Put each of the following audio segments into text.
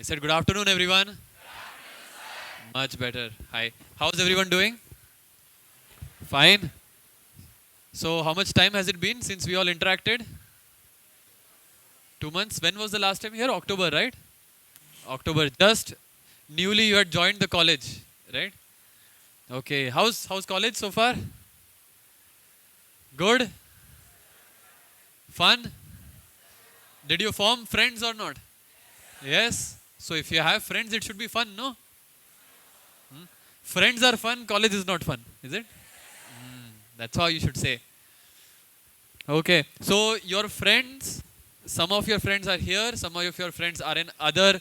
I said, good afternoon, everyone. Much better. Hi. How's everyone doing? Fine. So, how much time has it been since we all interacted? 2 months. When was the last time here? October, right? October. Just newly you had joined the college, right? Okay. How's college so far? Good. Fun. Did you form friends or not? Yes. So if you have friends, it should be fun, no? Friends are fun. College is not fun, is it? That's how you should say. Okay. So your friends, some of your friends are here. Some of your friends are in other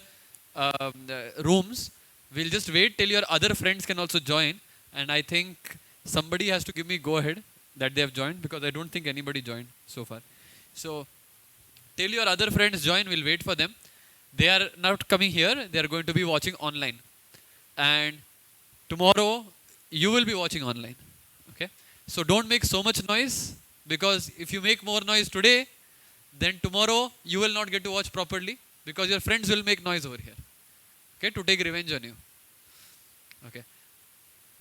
rooms. We'll just wait till your other friends can also join. And I think somebody has to give me go ahead that they have joined because I don't think anybody joined so far. So till your other friends join, we'll wait for them. They are not coming here. They are going to be watching online. And tomorrow you will be watching online. Okay. So don't make so much noise because if you make more noise today, then tomorrow you will not get to watch properly because your friends will make noise over here. Okay, to take revenge on you. Okay.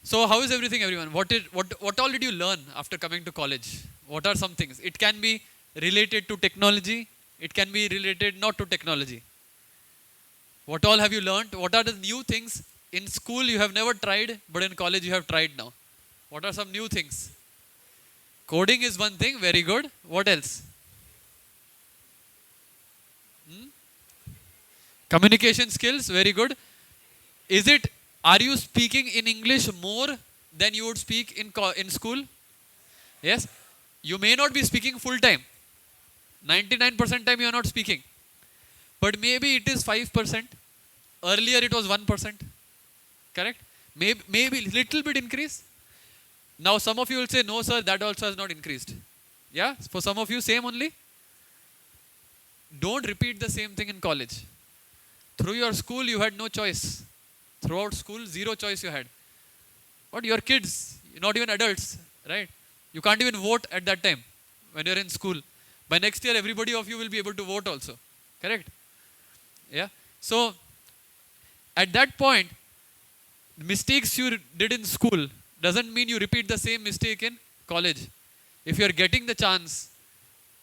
So how is everything, everyone? What all did you learn after coming to college? What are some things? It can be related to technology. It can be related not to technology. What all have you learned? What are the new things in school you have never tried, but in college you have tried now? What are some new things? Coding is one thing, very good. What else? Hmm? Communication skills, very good. Are you speaking in English more than you would speak in school? Yes. You may not be speaking full time. 99% time you are not speaking. But maybe it is 5%. Earlier it was 1%. Correct? Maybe little bit increase. Now some of you will say, no sir, that also has not increased. Yeah? For some of you, same only. Don't repeat the same thing in college. Through your school, you had no choice. Throughout school, zero choice you had. But your kids, not even adults, right? You can't even vote at that time when you're in school. By next year, everybody of you will be able to vote also. Correct? Yeah? So, at that point, mistakes you did in school doesn't mean you repeat the same mistake in college. If you're getting the chance,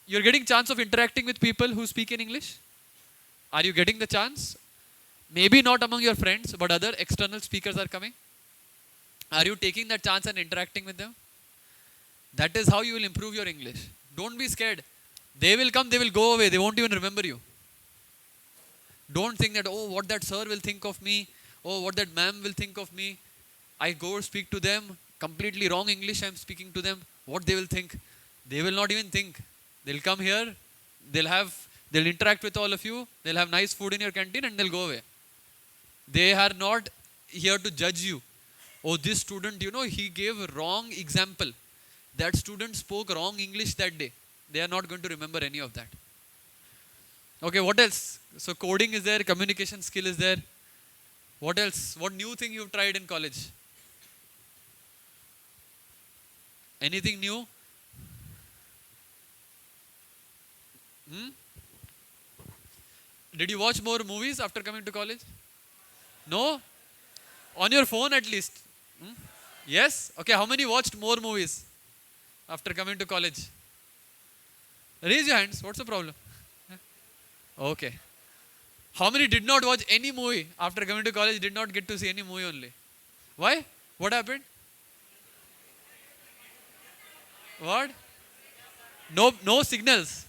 you're getting chance of interacting with people who speak in English. Are you getting the chance? Maybe not among your friends, but other external speakers are coming. Are you taking that chance and interacting with them? That is how you will improve your English. Don't be scared. They will come, they will go away. They won't even remember you. Don't think that, oh, what that sir will think of me. Oh, what that ma'am will think of me. I go speak to them. Completely wrong English I'm speaking to them. What they will think. They will not even think. They'll come here. They'll interact with all of you. They'll have nice food in your canteen and they'll go away. They are not here to judge you. Oh, this student, he gave a wrong example. That student spoke wrong English that day. They are not going to remember any of that. Okay, what else? So coding is there, communication skill is there. What else? What new thing you've tried in college? Anything new? Did you watch more movies after coming to college? No? On your phone at least? Yes? Okay, how many watched more movies after coming to college? Raise your hands. What's the problem? Okay. How many did not watch any movie after coming to college? Did not get to see any movie only. Why? What happened? What? No signals.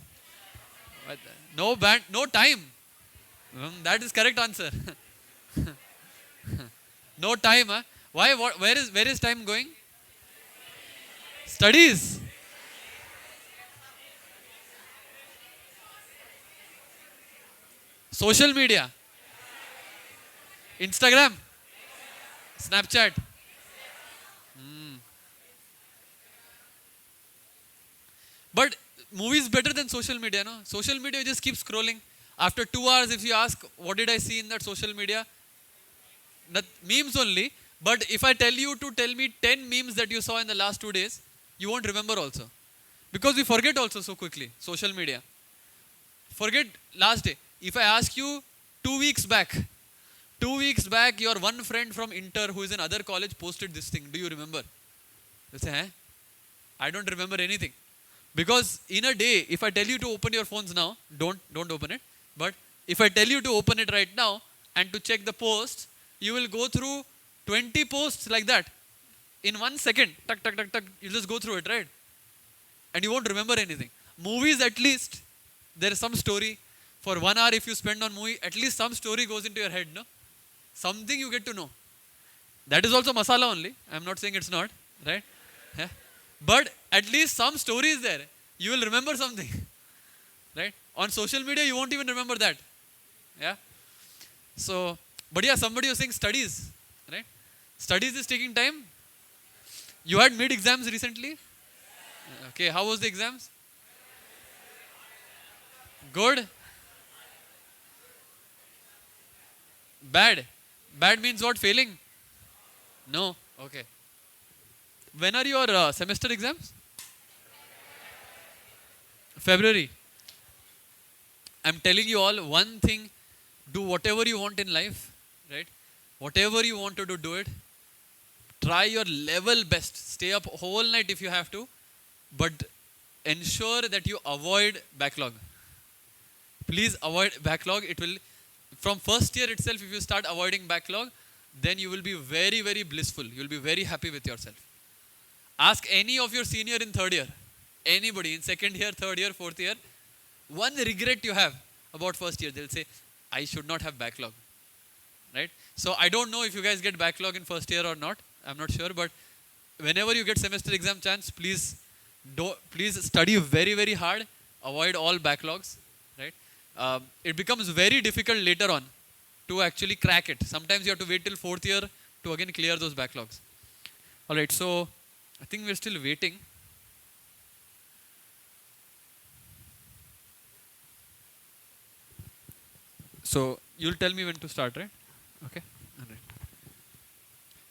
No band. No time. That is correct answer. No time. Huh? Why? Where is time going? Studies. Social media. Instagram. Snapchat. But movie is better than social media, no? Social media, you just keep scrolling. After 2 hours, if you ask, what did I see in that social media? Memes only. But if I tell you to tell me 10 memes that you saw in the last 2 days, you won't remember also. Because we forget also so quickly, social media. Forget last day. If I ask you 2 weeks back, 2 weeks back, your one friend from Inter who is in other college posted this thing. Do you remember? You say, I don't remember anything. Because in a day, if I tell you to open your phones now, don't open it. But if I tell you to open it right now and to check the posts, you will go through 20 posts like that. In 1 second, tuck, tuck, tuck, tuck, you just go through it, right? And you won't remember anything. Movies, at least, there is some story. For 1 hour, if you spend on movie, at least some story goes into your head, no? Something you get to know. That is also masala only. I'm not saying it's not, right? Yeah. But at least some story is there. You will remember something, right? On social media, you won't even remember that. Yeah. So, but yeah, somebody was saying studies, right? Studies is taking time. You had mid exams recently. Okay, how was the exams? Good. Bad. Bad means what? Failing? No. Okay. When are your semester exams? February. I'm telling you all one thing. Do whatever you want in life, right? Whatever you want to do, do it. Try your level best. Stay up whole night if you have to. But ensure that you avoid backlog. Please avoid backlog. It will, from first year itself, if you start avoiding backlog, then you will be very, very blissful. You will be very happy with yourself. Ask any of your senior in third year, anybody in second year, third year, fourth year, one regret you have about first year. They'll say, I should not have backlog, right? So I don't know if you guys get backlog in first year or not. I'm not sure, but whenever you get semester exam chance, please study very, very hard. Avoid all backlogs, right? It becomes very difficult later on to actually crack it. Sometimes you have to wait till fourth year to again clear those backlogs. All right, so I think we're still waiting. So you'll tell me when to start, right? Okay. All right.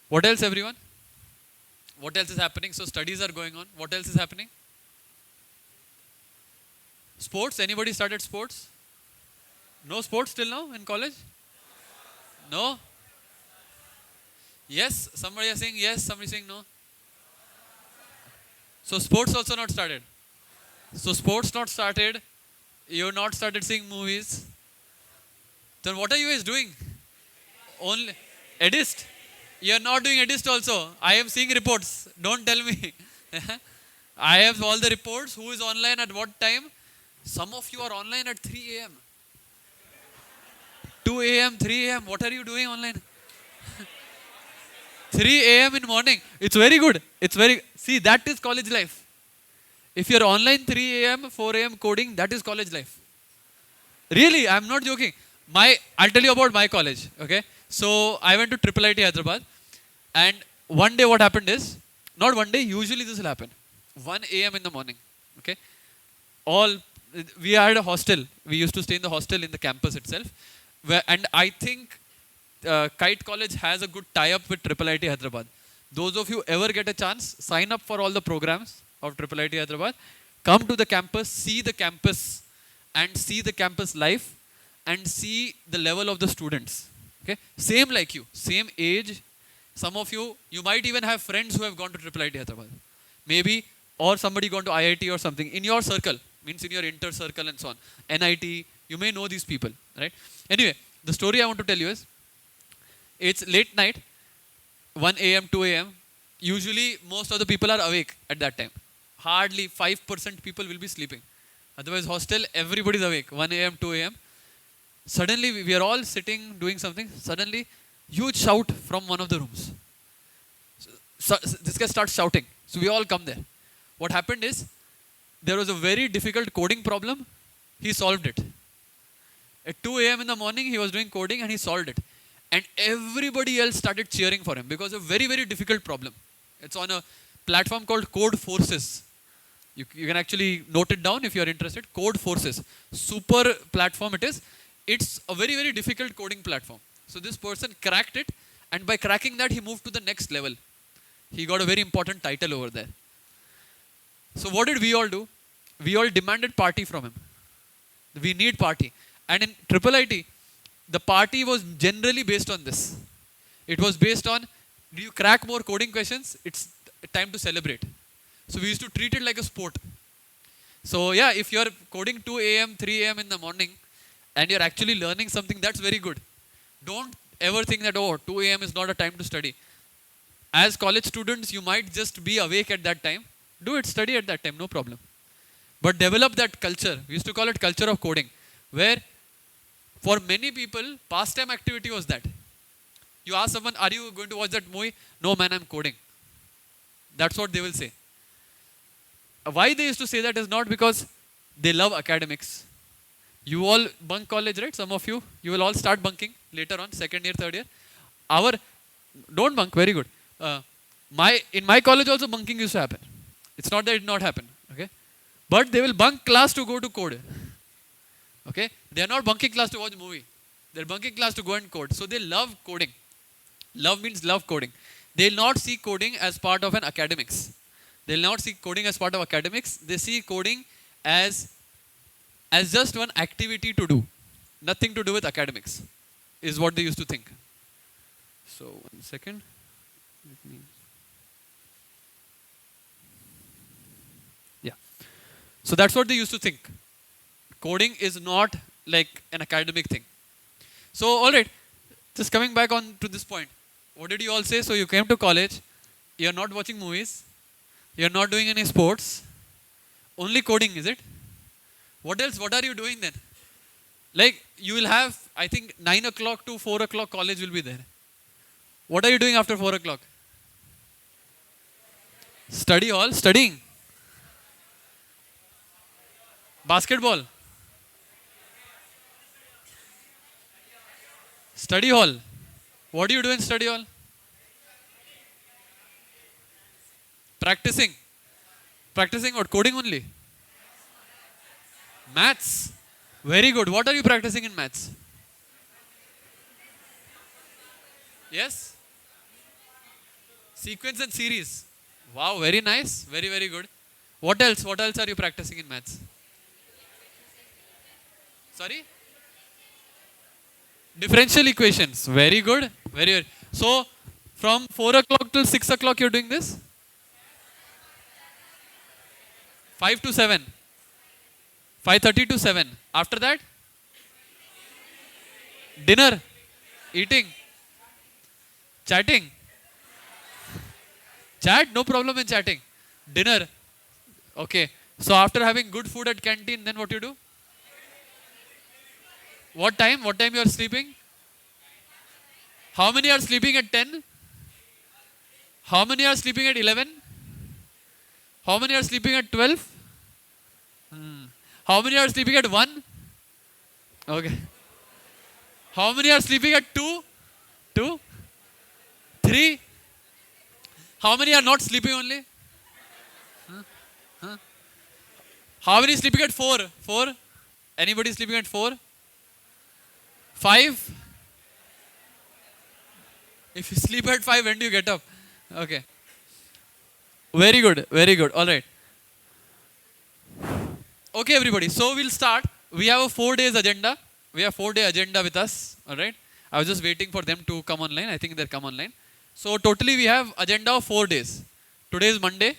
What else, everyone? What else is happening? So studies are going on. What else is happening? Sports. Anybody started sports? No sports till now in college? No? Yes? Somebody is saying yes, somebody is saying no. So sports also not started. So sports not started. You not started seeing movies. Then what are you guys doing? Only Edyst. You are not doing Edyst also. I am seeing reports. Don't tell me. I have all the reports. Who is online at what time? Some of you are online at 3 a.m. 2 a.m., 3 a.m. What are you doing online? 3 a.m. in morning. It's very good. See, that is college life. If you're online 3 a.m., 4 a.m. coding, that is college life. Really, I'm not joking. I'll tell you about my college. Okay. So I went to IIIT Hyderabad. And one day what happened is, not one day, usually this will happen. 1 a.m. in the morning. Okay. We had a hostel. We used to stay in the hostel in the campus itself. And I think KIET College has a good tie-up with IIIT Hyderabad. Those of you ever get a chance, sign up for all the programs of IIIT Hyderabad. Come to the campus, see the campus, and see the campus life, and see the level of the students. Okay, same like you, same age. Some of you might even have friends who have gone to IIIT Hyderabad. Maybe, or somebody gone to IIT or something in your circle, means in your inter circle and so on. NIT, you may know these people, right? Anyway, the story I want to tell you is, it's late night, 1 a.m., 2 a.m. Usually, most of the people are awake at that time. Hardly 5% people will be sleeping. Otherwise, hostel, everybody is awake, 1 a.m., 2 a.m. Suddenly, we are all sitting, doing something. Suddenly, huge shout from one of the rooms. So this guy starts shouting. So we all come there. What happened is, there was a very difficult coding problem. He solved it. At 2 a.m. in the morning, he was doing coding and he solved it. And everybody else started cheering for him because of a very, very difficult problem. It's on a platform called Code Forces. You can actually note it down if you are interested. Code Forces. Super platform it is. It's a very, very difficult coding platform. So this person cracked it, and by cracking that, he moved to the next level. He got a very important title over there. So what did we all do? We all demanded party from him. We need party. And in IIIT, the party was generally based on this. It was based on, do you crack more coding questions? It's time to celebrate. So we used to treat it like a sport. So yeah, if you're coding 2 a.m., 3 a.m. in the morning, and you're actually learning something, that's very good. Don't ever think that, oh, 2 a.m. is not a time to study. As college students, you might just be awake at that time. Do it, study at that time, no problem. But develop that culture. We used to call it culture of coding, where for many people, pastime activity was that. You ask someone, are you going to watch that movie? No, man, I'm coding. That's what they will say. Why they used to say that is not because they love academics. You all bunk college, right? Some of you will all start bunking later on, second year, third year. Don't bunk, very good. In my college also bunking used to happen. It's not that it did not happen, okay? But they will bunk class to go to code. Okay? They are not bunking class to watch a movie. They're bunking class to go and code. So they love coding. Love means love coding. They'll not see coding as part of an academics. They'll not see coding as part of academics. They see coding as just one activity to do. Nothing to do with academics is what they used to think. So, 1 second. Yeah. So that's what they used to think. Coding is not like an academic thing. So, alright, just coming back on to this point. What did you all say? So, you came to college, you're not watching movies, you're not doing any sports, only coding, is it? What else? What are you doing then? Like, you will have, I think, 9 o'clock to 4 o'clock college will be there. What are you doing after 4 o'clock? Study hall, studying. Basketball. Study hall. What do you do in study hall? Practicing. Practicing what? Coding only? Maths. Very good. What are you practicing in maths? Yes? Sequence and series. Wow, very nice. Very, very good. What else? What else are you practicing in maths? Sorry? Differential equations. Very good. Very good. So, from 4 o'clock till 6 o'clock you're doing this? 5 to 7. 5:30 to 7. After that? Dinner. Eating. Chatting. Chat, no problem in chatting. Dinner. Okay. So after having good food at canteen, then what you do? What time? What time you are sleeping? How many are sleeping at 10? How many are sleeping at 11? How many are sleeping at 12? How many are sleeping at 1? Okay. How many are sleeping at 2? 2? 3? How many are not sleeping only? How many sleeping at 4? 4? Anybody sleeping at 4? 5? If you sleep at 5, when do you get up? Okay. Very good. Very good. All right. Okay, everybody. So we'll start. We have a 4 days agenda. We have 4-day agenda with us. All right. I was just waiting for them to come online. I think they'll come online. So totally we have agenda of 4 days. Today is Monday.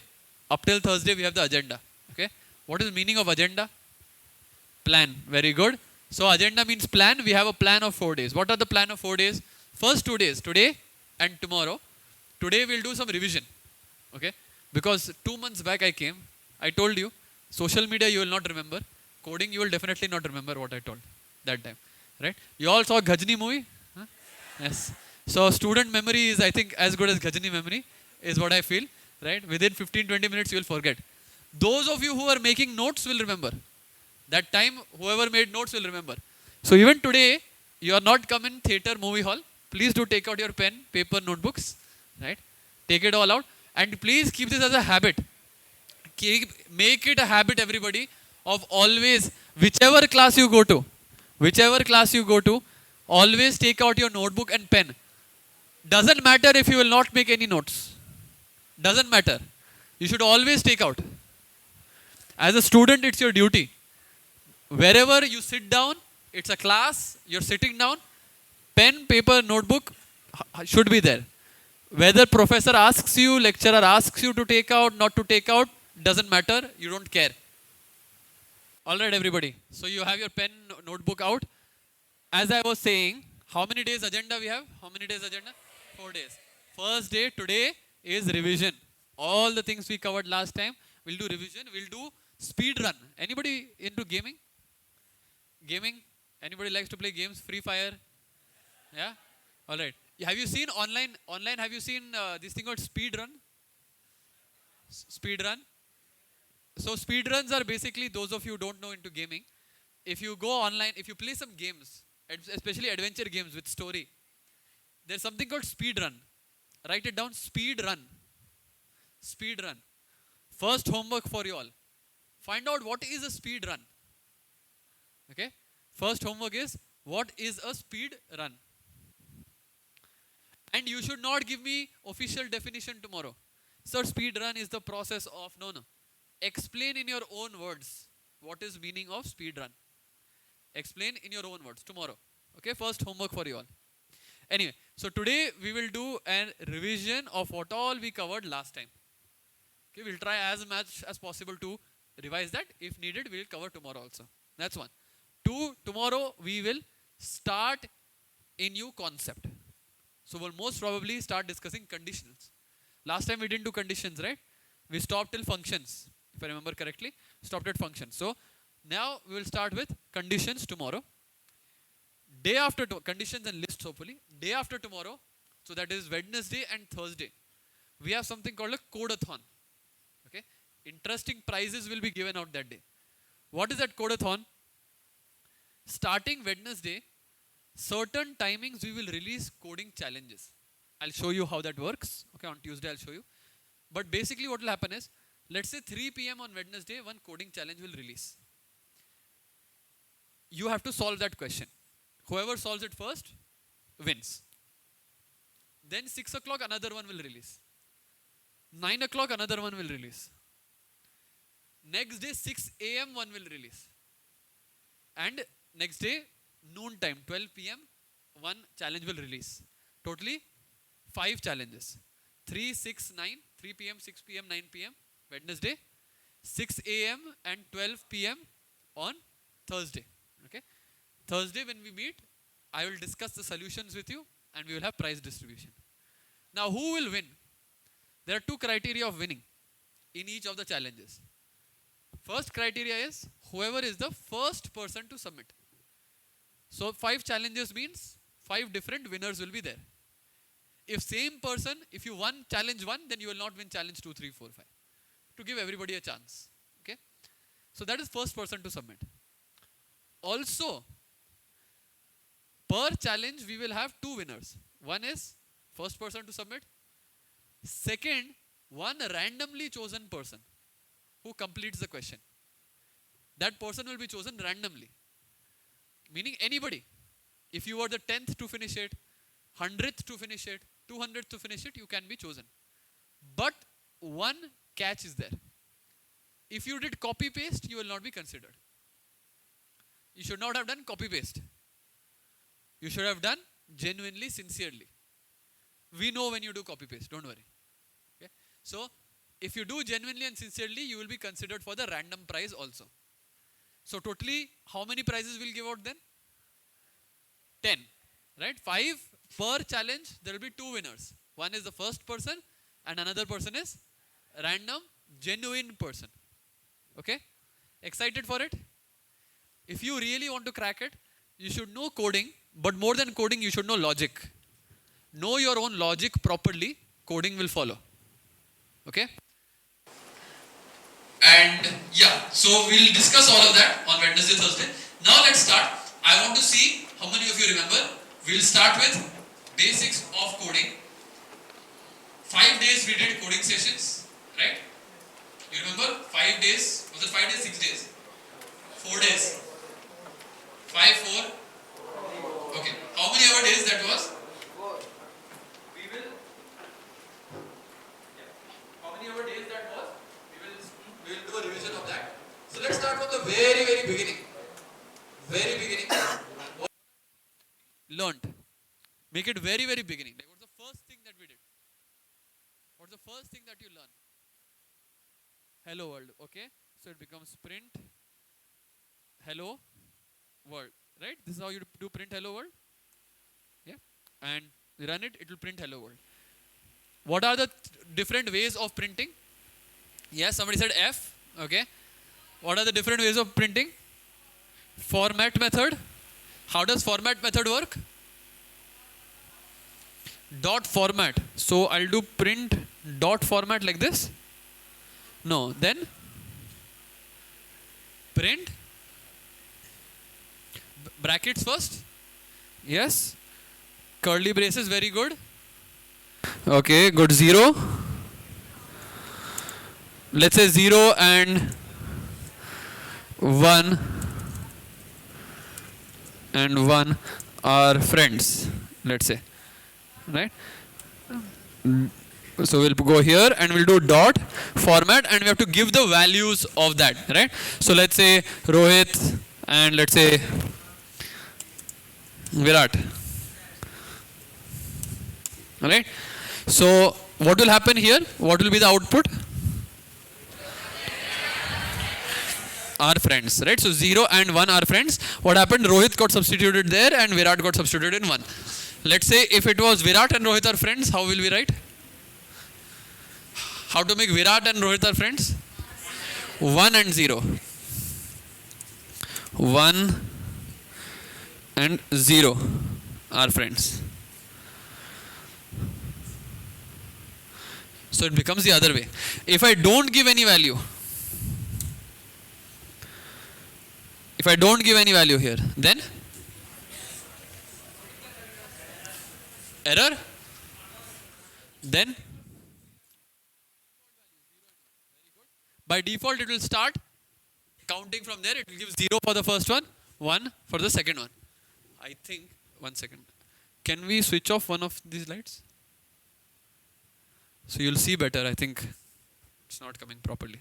Up till Thursday we have the agenda. Okay. What is the meaning of agenda? Plan. Very good. So agenda means plan. We have a plan of 4 days. What are the plan of 4 days? First 2 days, today and tomorrow. Today we'll do some revision. Okay. Because 2 months back I came. I told you. Social media you will not remember. Coding you will definitely not remember what I told that time. Right? You all saw Ghajini movie? Huh? Yes. So student memory is I think as good as Ghajini memory is what I feel. Right? Within 15-20 minutes you will forget. Those of you who are making notes will remember. That time whoever made notes will remember. So even today you are not come in theater movie hall. Please do take out your pen, paper, notebooks. Right? Take it all out. And please keep this as a habit. Make it a habit, everybody, of always, whichever class you go to, always take out your notebook and pen. Doesn't matter if you will not make any notes. Doesn't matter. You should always take out. As a student, it's your duty. Wherever you sit down, it's a class, you're sitting down, pen, paper, notebook should be there. Whether professor asks you, lecturer asks you to take out, not to take out, doesn't matter. You don't care. All right, everybody. So you have your pen, notebook out. As I was saying, how many days agenda we have? How many days agenda? 4 days. First day today is revision. All the things we covered last time, we'll do revision. We'll do speed run. Anybody into gaming? Gaming? Anybody likes to play games? Free Fire? Yeah? All right. Have you seen online? Online, have you seen this thing called speed run? Speed run. So speed runs are basically, those of you who don't know into gaming, if you go online, if you play some games, especially adventure games with story, there's something called speed run. Write it down. Speed run. Speed run. First homework for you all. Find out what is a speed run. Okay. First homework is, what is a speed run? And you should not give me official definition tomorrow. So speed run is the process of, no. Explain in your own words what is meaning of speed run. Explain in your own words tomorrow. Okay, first homework for you all. Anyway, so today we will do a revision of what all we covered last time. Okay, we'll try as much as possible to revise that. If needed, we'll cover tomorrow also. That's one. Two, tomorrow we will start a new concept. So we'll most probably start discussing conditions. Last time we didn't do conditions, right? We stopped till functions, if I remember correctly. Stopped at functions. So now we will start with conditions tomorrow. Day after conditions and lists, hopefully. Day after tomorrow, so that is Wednesday and Thursday, we have something called a CODE-A-THON. Okay, interesting prizes will be given out that day. What is that CODE-A-THON? Starting Wednesday, certain timings we will release coding challenges. I'll show you how that works. Okay, on Tuesday I'll show you. But basically what will happen is, let's say 3 p.m. on Wednesday, one coding challenge will release. You have to solve that question. Whoever solves it first wins. Then 6 o'clock another one will release. 9 o'clock another one will release. Next day 6 a.m. one will release. And next day noon time 12 p.m. one challenge will release. Totally 5 challenges. 3, 6, 9, 3 p.m., 6 p.m., 9 p.m. Wednesday, 6 a.m. and 12 p.m. on Thursday. Okay. Thursday when we meet, I will discuss the solutions with you and we will have prize distribution. Now who will win? There are 2 criteria of winning in each of the challenges. First criteria is whoever is the first person to submit. So 5 challenges means 5 different winners will be there. If same person, if you won challenge 1, then you will not win challenge 2, 3, 4, 5. To give everybody a chance. Okay. So that is first person to submit. Also, per challenge we will have 2 winners. One is first person to submit. Second, one randomly chosen person who completes the question. That person will be chosen randomly. Meaning anybody. If you were the 10th to finish it, 100th to finish it, 200th to finish it, you can be chosen. But one catch is there. If you did copy paste, you will not be considered. You should not have done copy paste. You should have done genuinely, sincerely. We know when you do copy paste, don't worry. Okay? So if you do genuinely and sincerely, you will be considered for the random prize also. So totally, how many prizes we'll give out then? 10. Right? 5 per challenge, there will be 2 winners. One is the first person and another person is random, genuine person. Okay? Excited for it? If you really want to crack it, you should know coding, but more than coding, you should know logic. Know your own logic properly, coding will follow. Okay? And yeah, so we'll discuss all of that on Wednesday, Thursday. Now let's start. I want to see how many of you remember. We'll start with basics of coding. 5 days we did coding sessions, right? You remember? 5 days. Was it 5 days, 6 days? 4 days. 5, 4. Okay. How many ever days that was? 4. How many ever days that was? We will do a revision of that. So let's start from the very beginning. Very beginning. Learned. Make it very, very beginning. Like what's the first thing that we did? What's the first thing that you learn? Hello world. Okay. So it becomes print hello world. Right? This is how you do print hello world. Yeah. And you run it, it will print hello world. What are the different ways of printing? Yes, somebody said F. Okay. What are the different ways of printing? Format method. How does format method work? Dot format. So I'll do print dot format like this. No. Then print brackets first. Yes. Curly braces. Very good. Okay. Good. 0. Let's say 0 and 1 and 1 are friends. Let's say. Right? So we'll go here and we'll do dot format and we have to give the values of that, right? So let's say Rohit and let's say Virat. Alright? So what will happen here? What will be the output? Are friends, right? So 0 and 1 are friends. What happened? Rohit got substituted there and Virat got substituted in 1. Let's say if it was Virat and Rohit are friends, how will we write? How to make Virat and Rohit are friends? 1 and 0. 1 and 0 are friends. So it becomes the other way. If I don't give any value, here, then error, then by default it will start counting from there. It will give 0 for the first one, 1 for the second one. I think, 1 second. Can we switch off one of these lights? So you'll see better. I think it's not coming properly.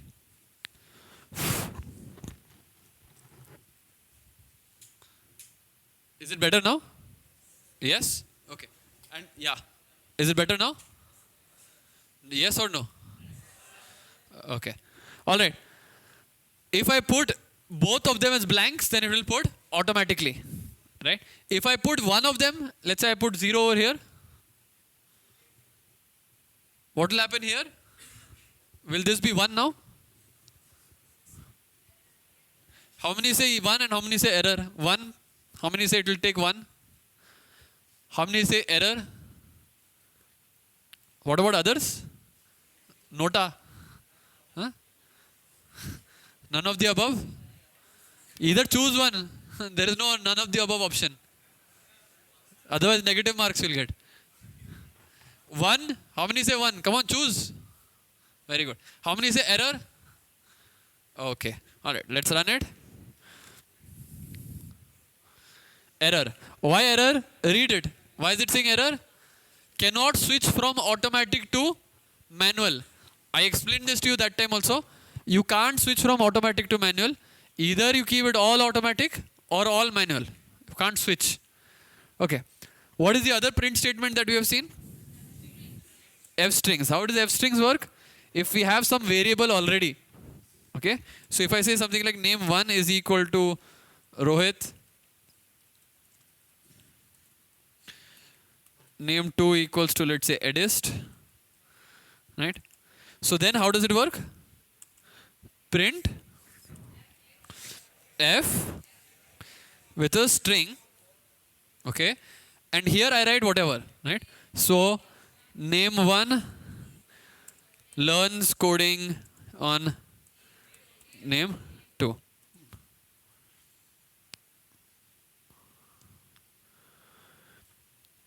Is it better now? Yes? Okay. And yeah. Is it better now? Yes or no? Okay. Alright. If I put both of them as blanks, then it will put automatically. Right? If I put one of them, let's say I put 0 over here. What will happen here? Will this be 1 now? How many say 1 and how many say error? 1. How many say it will take 1? How many say error? What about others? Nota? Huh? None of the above? Either choose one. There is no none of the above option. Otherwise negative marks you'll get. 1? How many say 1? Come on, choose. Very good. How many say error? Okay. Alright, let's run it. Error. Why error? Read it. Why is it saying error? Cannot switch from automatic to manual. I explained this to you that time also. You can't switch from automatic to manual. Either you keep it all automatic or all manual. You can't switch. Okay. What is the other print statement that we have seen? F strings. How does F strings work? If we have some variable already. Okay. So if I say something like name 1 is equal to Rohit. Name 2 equals to, let's say, Edyst. Right? So then how does it work? Print F with a string. Okay? And here I write whatever. Right? So name 1 learns coding on name 2.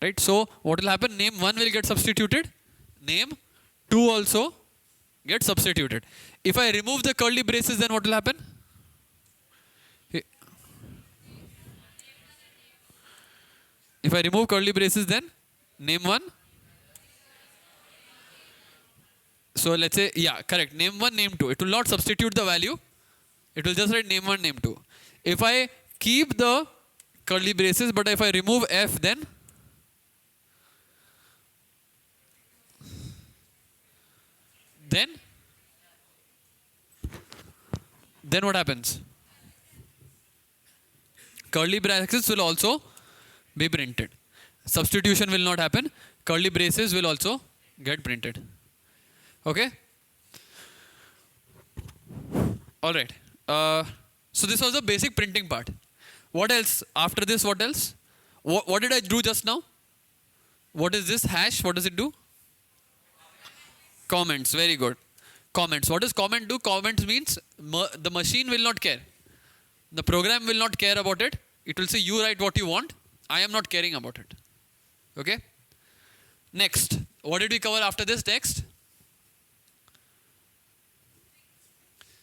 Right? So what will happen? Name 1 will get substituted. Name 2 also get substituted. If I remove the curly braces, then what will happen? If I remove curly braces, then name 1. So let's say, yeah, correct. Name 1, name 2. It will not substitute the value. It will just write name 1, name 2. If I keep the curly braces, but if I remove F, then then what happens? Curly braces will also be printed. Substitution will not happen. Curly braces will also get printed. Okay? Alright. So this was the basic printing part. What else? After this, what else? What did I do just now? What is this hash? What does it do? Comments. Very good. Comments. What does comment do? Comments means the machine will not care. The program will not care about it. It will say you write what you want. I am not caring about it. Okay? Next. What did we cover after this? Next.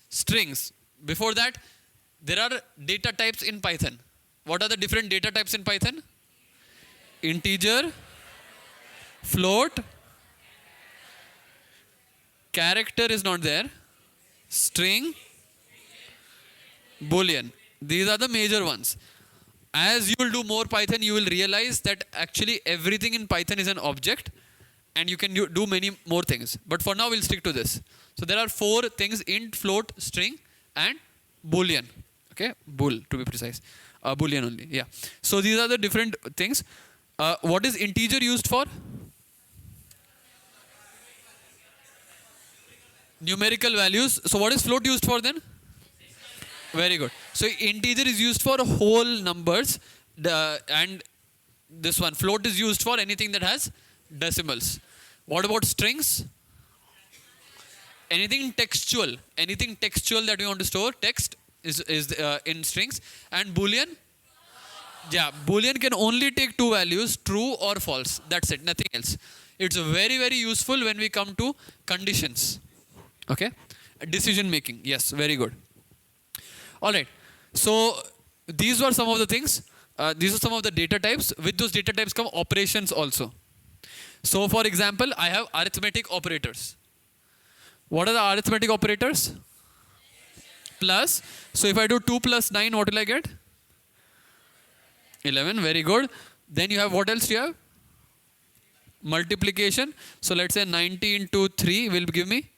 Strings. Before that, there are data types in Python. What are the different data types in Python? Integer, float, character is not there, string, boolean. These are the major ones. As you will do more Python, you will realize that actually everything in Python is an object and you can do many more things. But for now, we'll stick to this. So there are 4 things: int, float, string, and boolean. Okay, bool to be precise. Boolean only, yeah. So these are the different things. What is integer used for? Numerical values. So what is float used for then? Very good. So integer is used for whole numbers, and this one float is used for anything that has decimals. What about strings? Anything textual that we want to store, text is in strings. And boolean, yeah, boolean can only take 2 values, true or false. That's it, nothing else. It's very, very useful when we come to conditions. Okay, decision making. Yes, very good. All right. So these were some of the things. These are some of the data types. With those data types come operations also. So for example, I have arithmetic operators. What are the arithmetic operators? Plus. So if I do 2 plus 9, what will I get? 11. Very good. Then you have, what else do you have? Multiplication. So let's say 90 into 3 will give me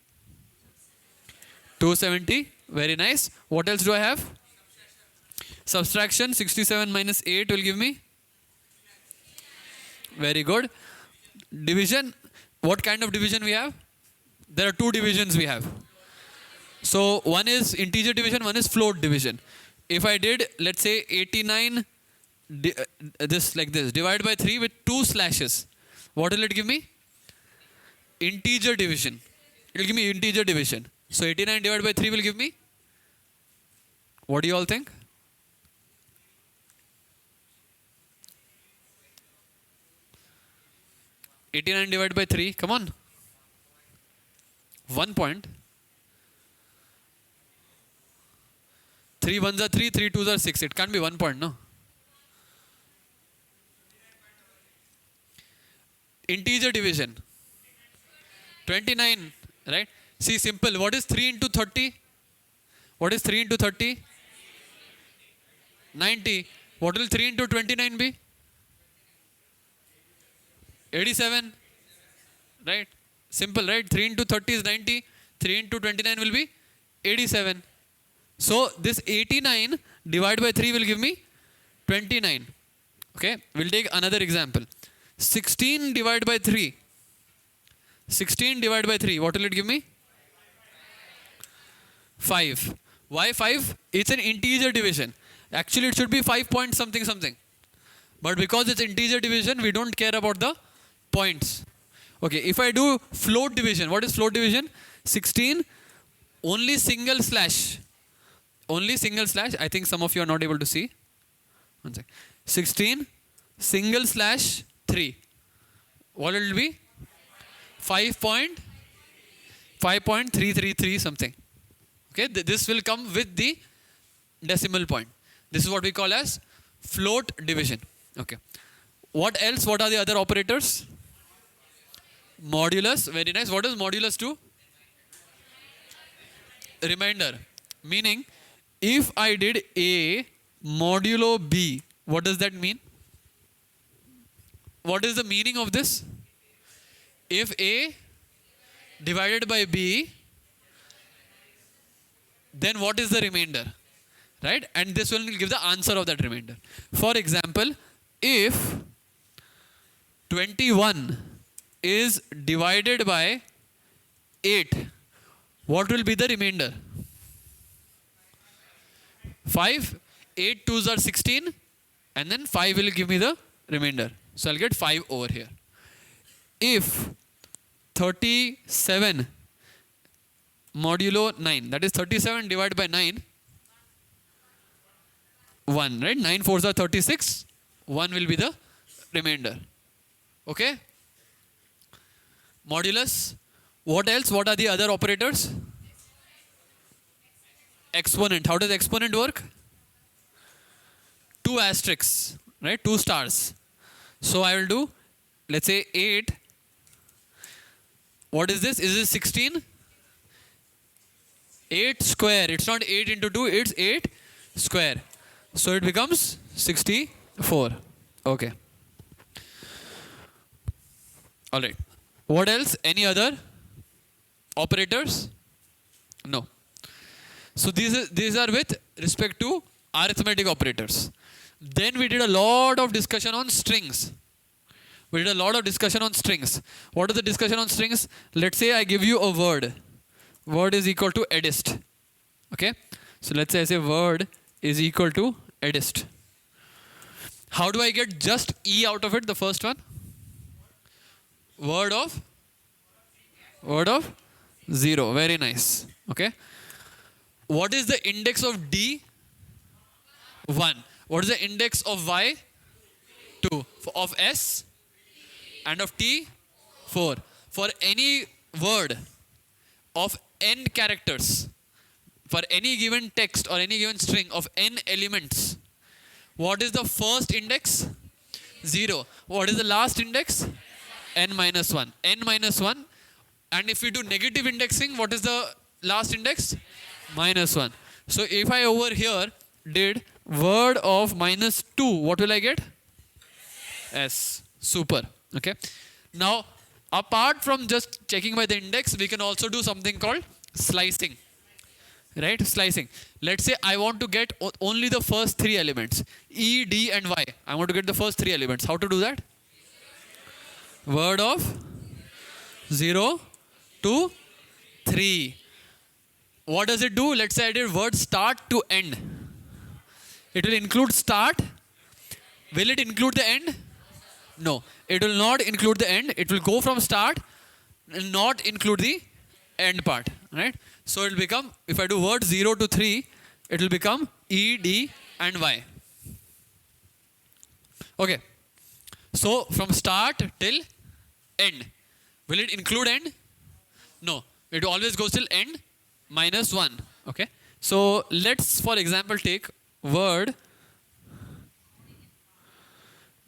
270. Very nice. What else do I have? Subtraction. 67 minus 8 will give me? Very good. Division. What kind of division we have? There are 2 divisions we have. So one is integer division, one is float division. If I did, let's say 89, this like this, divide by 3 with 2 slashes, what will it give me? Integer division. It will give me integer division. So 89 divided by 3 will give me? What do you all think? (89 divided by 3), come on. 1 point. 3 ones are 3, 3 twos are 6. It can't be 1 point, no? Integer division. 29, right? See, simple. What is 3 into 30? What is 3 into 30? 90. What will 3 into 29 be? 87. Right? Simple, right? 3 into 30 is 90. 3 into 29 will be 87. So this 89 divided by 3 will give me 29. Okay? We'll take another example. 16 divided by 3. 16 divided by 3. What will it give me? 5. Why 5? It's an integer division. Actually, it should be 5 point something something. But because it's integer division, we don't care about the points. Okay, if I do float division, what is float division? 16, only single slash. Only single slash. I think some of you are not able to see. 1 second. 16, single slash 3. What will it be? 5.333 something. Okay, this will come with the decimal point. This is what we call as float division. Okay. What else? What are the other operators? Modulus. Very nice. What does modulus do? Reminder. Meaning, if I did A modulo B, what does that mean? What is the meaning of this? If A divided by B, then what is the remainder? Right? And this will give the answer of that remainder. For example, if 21 is divided by 8, what will be the remainder? 5. 8 twos are 16, and then 5 will give me the remainder. So I'll get 5 over here. If 37 modulo 9, that is 37 divided by 9, 1, right? 9 fours are 36, 1 will be the remainder. Okay? Modulus. What else? What are the other operators? Exponent. How does exponent work? 2 asterisks, right? 2 stars. So I will do, let's say 8. What is this? Is this 16? 8 square. It's not 8 into 2, it's 8 square. So it becomes 64. Okay. Alright. What else? Any other operators? No. So these are with respect to arithmetic operators. Then we did a lot of discussion on strings. What is the discussion on strings? Let's say I give you a word. Word is equal to Edyst. Okay? So let's say I say word is equal to Edyst. How do I get just E out of it, the first one? Word of 0. Very nice. Okay? What is the index of D? 1. What is the index of Y? 2. Of S? And of T? 4. For any word of n characters, for any given text or any given string of n elements, what is the first index? 0. What is the last index? n minus 1. n minus 1. And if we do negative indexing, what is the last index? Minus 1. So if I over here did word of minus 2, what will I get? S. Super. Okay. Now, apart from just checking by the index, we can also do something called slicing. Right? Slicing. Let's say I want to get only the first 3 elements. E, D and Y. I want to get the first 3 elements. How to do that? Word of 0 to 3. What does it do? Let's say I did word start to end. It will include start. Will it include the end? No. It will not include the end. It will go from start and not include the end part. Right? So it will become, if I do word 0 to 3, it will become E, D and Y. Okay. So from start till end. Will it include end? No. It always goes till end minus 1. Okay. So let's, for example, take word.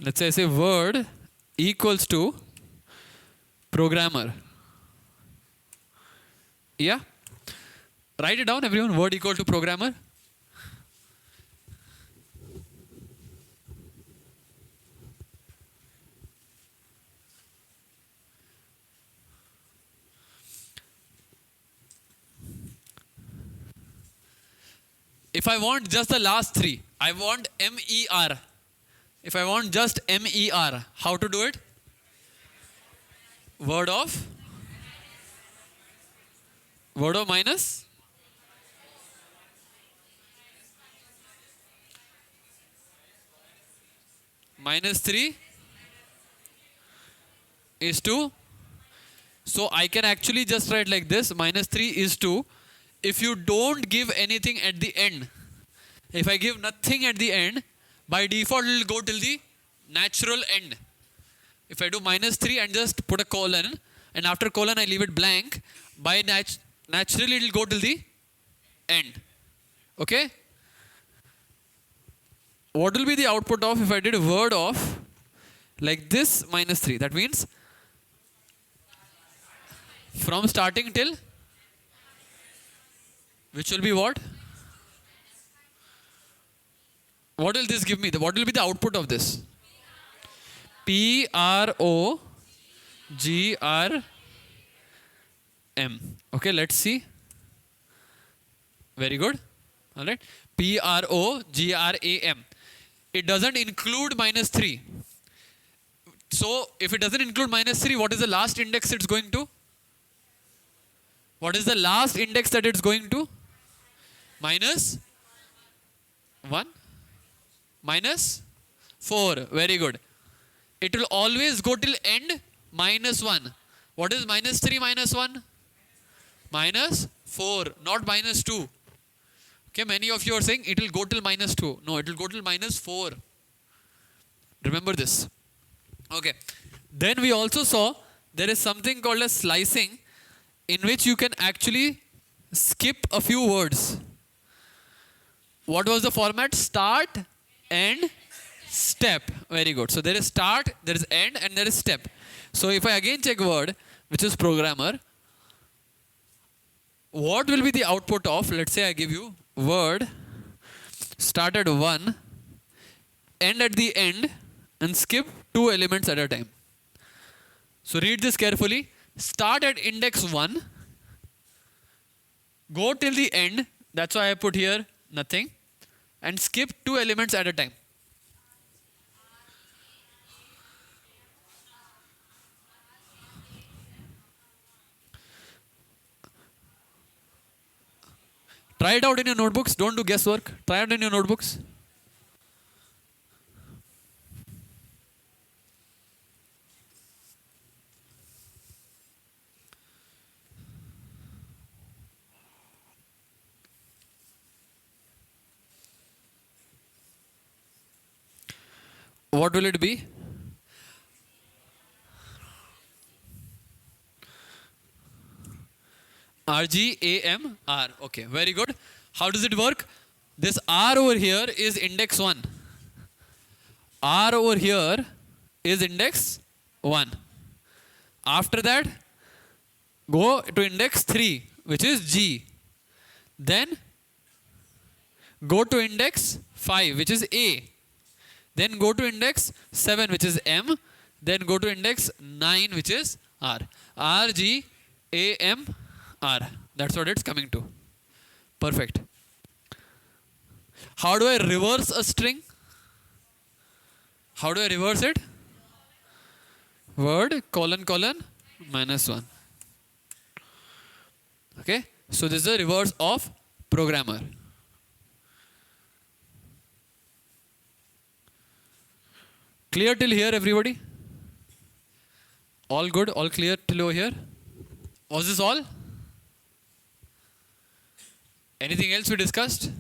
Let's say I say word equals to programmer. Yeah? Write it down, everyone. Word equal to programmer. If I want just the last 3, I want MER. If I want just MER, how to do it? Word of minus minus 3 is 2. So I can actually just write like this. Minus 3 is 2. If you don't give anything at the end, if I give nothing at the end, by default it will go till the natural end. If I do minus 3 and just put a colon, and after colon I leave it blank, by naturally it will go till the end. Okay? What will be the output of if I did a word of like this minus 3? That means from starting till, which will be what? What will this give me? What will be the output of this? PROGRAMMER. M. Okay, let's see. Very good. All right. program. It doesn't include minus 3. So if it doesn't include minus 3, what is the last index it's going to? What is the last index that it's going to? Minus 1? Minus 4. Very good. It will always go till end minus 1. What is minus 3 minus 1? Minus 4, not minus 2. Okay, many of you are saying it will go till minus 2. No, it will go till minus 4. Remember this. Okay. Then we also saw there is something called as slicing, in which you can actually skip a few words. What was the format? Start, end, step. Very good. So there is start, there is end, and there is step. So if I again check word, which is programmer, what will be the output of, let's say I give you word, start at 1, end at the end, and skip 2 elements at a time. So read this carefully. Start at index 1, go till the end, that's why I put here nothing, and skip 2 elements at a time. Try it out in your notebooks. Don't do guesswork. Try it in your notebooks. What will it be? RGAMR. Okay, very good. How does it work? This R over here is index 1. R over here is index 1. After that, go to index 3, which is G. Then go to index 5, which is A. Then go to index 7, which is M. Then go to index 9, which is R. R, G, A, M, R. That's what it's coming to. Perfect. How do I reverse a string? How do I reverse it? Word, colon, colon, minus 1. Okay. So this is the reverse of programmer. Clear till here, everybody? All good? All clear till over here? Was this all? Anything else we discussed?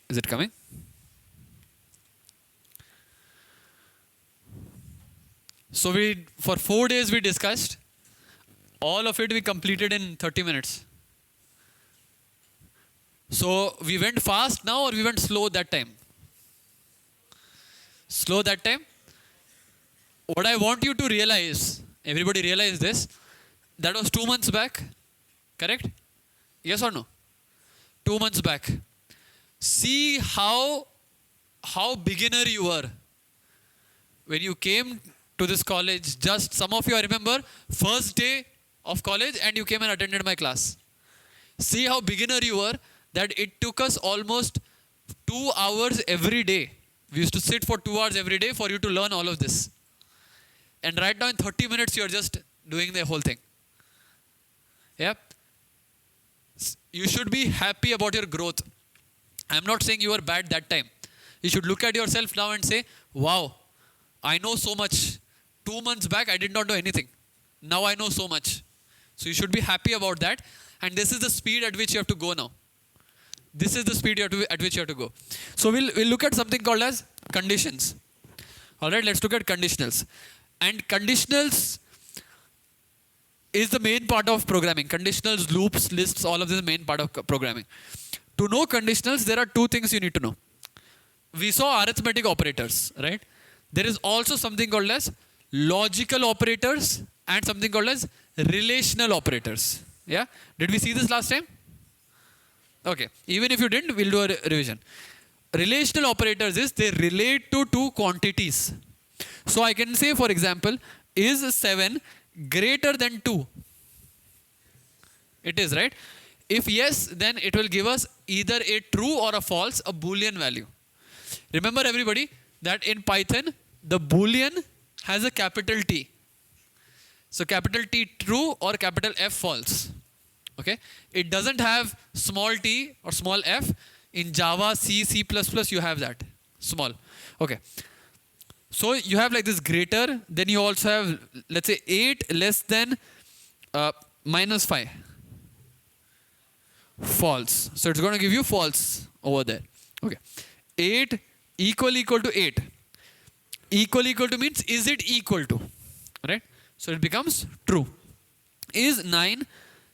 Is it coming? So for 4 days we discussed. All of it we completed in 30 minutes. So we went fast now or we went slow that time? Slow that time? What I want you to realize, everybody realize this, that was 2 months back, correct? Yes or no? 2 months back. See how beginner you were. When you came to this college, just some of you I remember, first day of college and you came and attended my class. See how beginner you were, that it took us almost 2 hours every day. We used to sit for 2 hours every day for you to learn all of this. And right now in 30 minutes, you're just doing the whole thing. Yeah? You should be happy about your growth. I'm not saying you were bad that time. You should look at yourself now and say, wow, I know so much. 2 months back, I did not know anything. Now I know so much. So you should be happy about that. And this is the speed at which you have to go now. This is the speed at which you have to go. So we'll look at something called as conditions. All right, let's look at conditionals. And conditionals is the main part of programming. Conditionals, loops, lists, all of this is the main part of programming. To know conditionals, there are 2 things you need to know. We saw arithmetic operators, right? There is also something called as logical operators and something called as relational operators. Yeah? Did we see this last time? Okay. Even if you didn't, we'll do a revision. Relational operators is they relate to 2 quantities. So I can say, for example, is 7 greater than 2? It is, right? If yes, then it will give us either a true or a false, a Boolean value. Remember everybody that in Python, the Boolean has a capital T. So capital T true or capital F false. Okay? It doesn't have small t or small f. In Java, C, C++, you have that. Small. Okay. So you have like this greater, then you also have, let's say 8 less than minus 5. False. So it's going to give you false over there. Okay. 8 equal to 8. Equal to means is it equal to? Right? So it becomes true. Is 9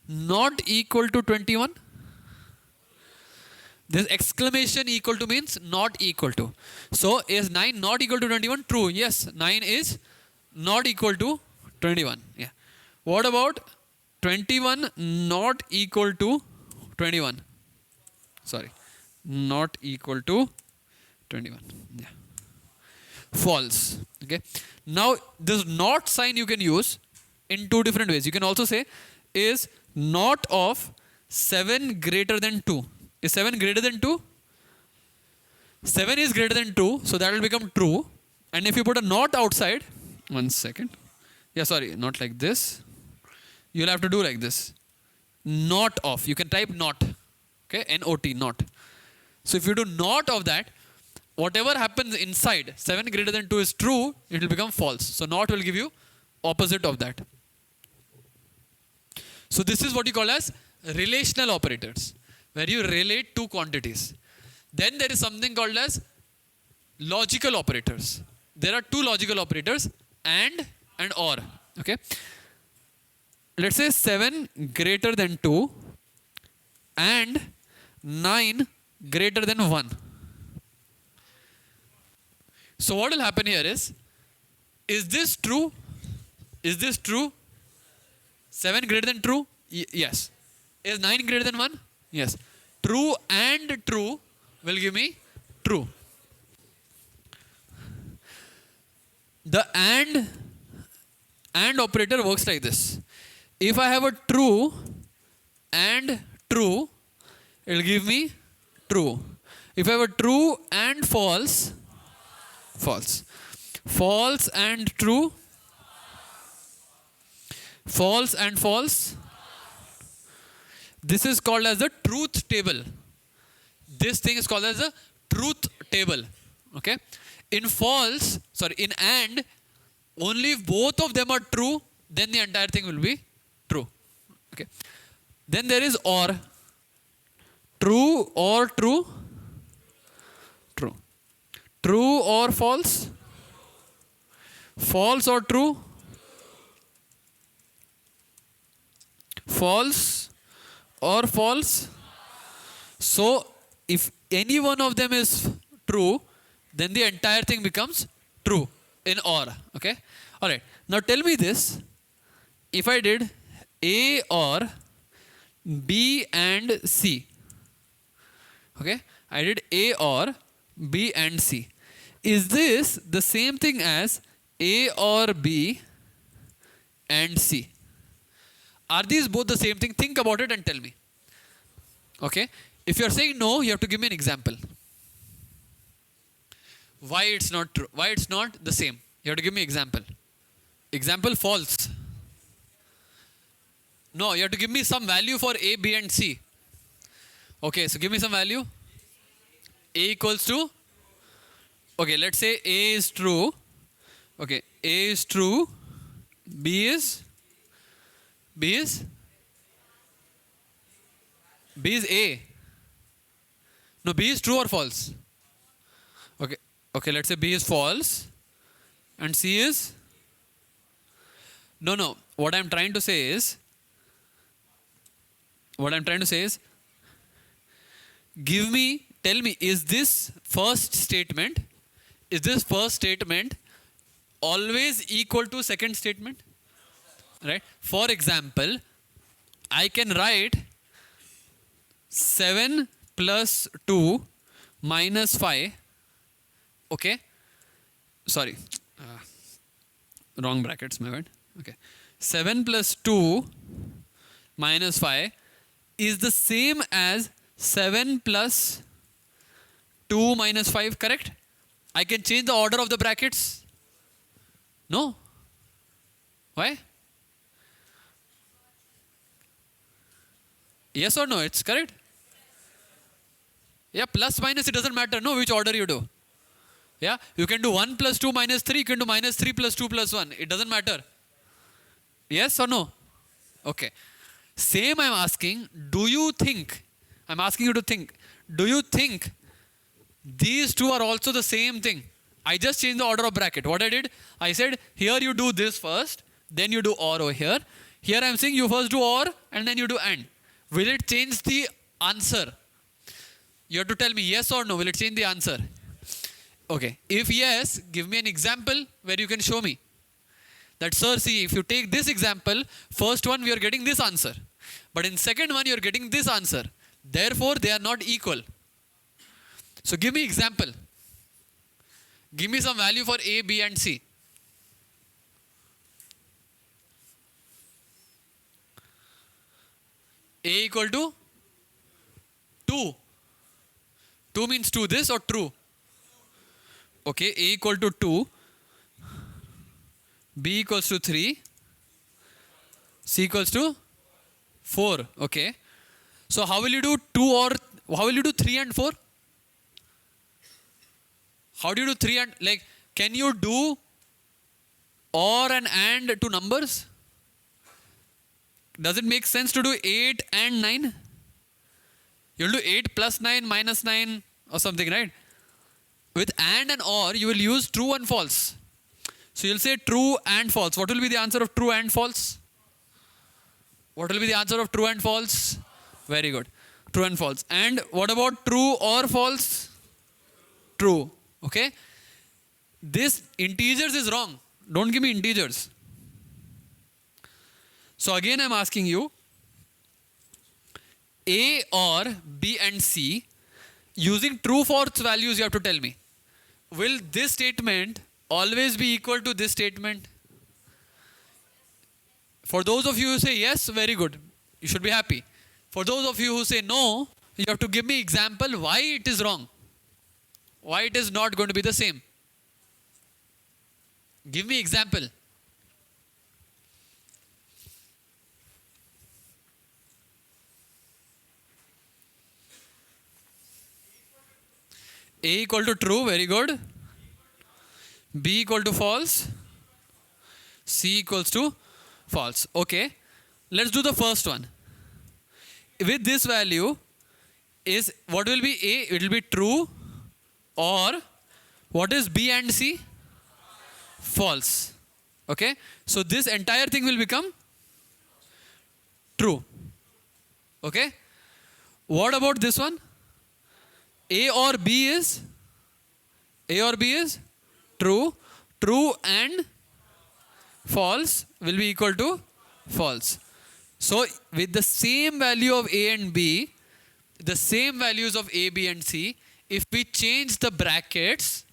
not equal to 21? This exclamation equal to means not equal to. So is 9 not equal to 21? True. Yes, 9 is not equal to 21. Yeah. What about 21 not equal to 21? Sorry. Not equal to 21. Yeah. False. Okay. Now this not sign you can use in two different ways. You can also say is not of 7 greater than 2. Is 7 greater than 2? 7 is greater than 2, so that will become true. And if you put a not outside, 1 second. Yeah, sorry, not like this. You'll have to do like this. Not of. You can type not. Okay, N-O-T, not. So if you do not of that, whatever happens inside, 7 greater than 2 is true, it will become false. So not will give you opposite of that. So this is what you call as relational operators, where you relate two quantities. Then there is something called as logical operators. There are two logical operators, and or. Okay. Let's say 7 greater than 2 and 9 greater than 1. So what will happen here is this true? Is this true? 7 greater than true? Yes. Is 9 greater than 1? Yes. True and true will give me true. The and operator works like this. If I have a true and true, it will give me true. If I have a true and false, false. False and true, false and false. This is called as the truth table. This thing is called as the truth table. Okay. In and, only if both of them are true, then the entire thing will be true. Okay. Then there is or. True or true? True. True or false? False or true? False or false? So if any one of them is true, then the entire thing becomes true in or. Okay. All right. Now tell me this. If I did A or B and C. Okay. I did A or B and C. Is this the same thing as A or B and C? Are these both the same thing? Think about it and tell me. Okay. If you are saying no, you have to give me an example. Why it's not true? Why it's not the same? You have to give me example. Example false. No, you have to give me some value for A, B and C. Okay, so give me some value. A equals to, okay, let's say A is true. Okay, A is true. B is A. No, B is true or false? Okay, let's say B is false and C is, no, what I'm trying to say is, tell me, is this first statement always equal to second statement? Right? For example, I can write 7 plus 2 minus 5. Okay? Sorry. Wrong brackets, my bad. Okay. 7 plus 2 minus 5 is the same as 7 plus 2 minus 5, correct? I can change the order of the brackets? No. Why? Yes or no? It's correct? Yeah, plus minus, it doesn't matter. No, which order you do. Yeah, you can do 1 plus 2 minus 3, you can do minus 3 plus 2 plus 1. It doesn't matter. Yes or no? Okay. Same I'm asking, do you think, I'm asking you to think, do you think these two are also the same thing? I just changed the order of bracket. What I did, I said, here you do this first, then you do OR over here. Here I'm saying you first do OR and then you do AND. Will it change the answer? You have to tell me yes or no. Will it change the answer? Okay. If yes, give me an example where you can show me. That, sir, see, if you take this example, first one we are getting this answer. But in second one you are getting this answer. Therefore, they are not equal. So give me example. Give me some value for A, B and C. A equal to 2. 2 means 2 this or true? Okay, A equal to 2. B equals to 3. C equals to 4. Okay. So how will you do 2 or how will you do 3 and 4? How do you do 3 and, like, can you do OR and to numbers? Does it make sense to do 8 and 9? You'll do 8 plus 9 minus 9 or something, right? With and OR, you will use true and false. So you'll say true and false. What will be the answer of true and false? What will be the answer of true and false? Very good. True and false. And what about true or false? True. Okay. This integers is wrong. Don't give me integers. So again I'm asking you, A or B and C, using true false values you have to tell me. Will this statement always be equal to this statement? For those of you who say yes, very good. You should be happy. For those of you who say no, you have to give me example why it is wrong. Why it is not going to be the same. Give me example. A equal to true, very good. B equal to false. C equals to false. Okay. Let's do the first one. With this value, is what will be A? It will be true. Or what is B and C? False. Okay. So this entire thing will become true. Okay. What about this one? A or B is true. True and false will be equal to false. So with the same value of A and B, the same values of A, B and C, if we change the brackets,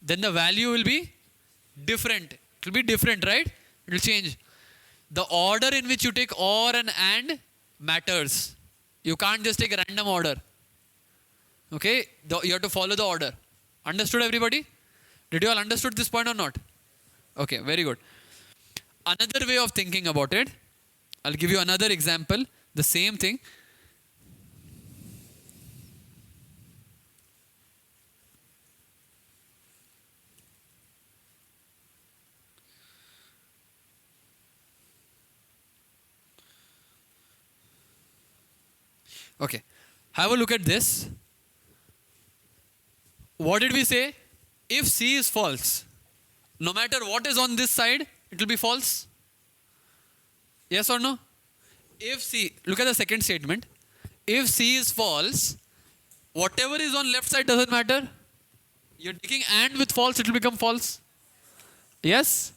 then the value will be different. It will be different, right? It will change. The order in which you take OR and matters. You can't just take a random order. Okay? You have to follow the order. Understood, everybody? Did you all understood this point or not? Okay, very good. Another way of thinking about it, I'll give you another example. The same thing. Okay, have a look at this. What did we say? If C is false, no matter what is on this side, it will be false. Yes or no? If C, look at the second statement. If C is false, whatever is on left side doesn't matter. You're taking AND with false, it will become false. Yes?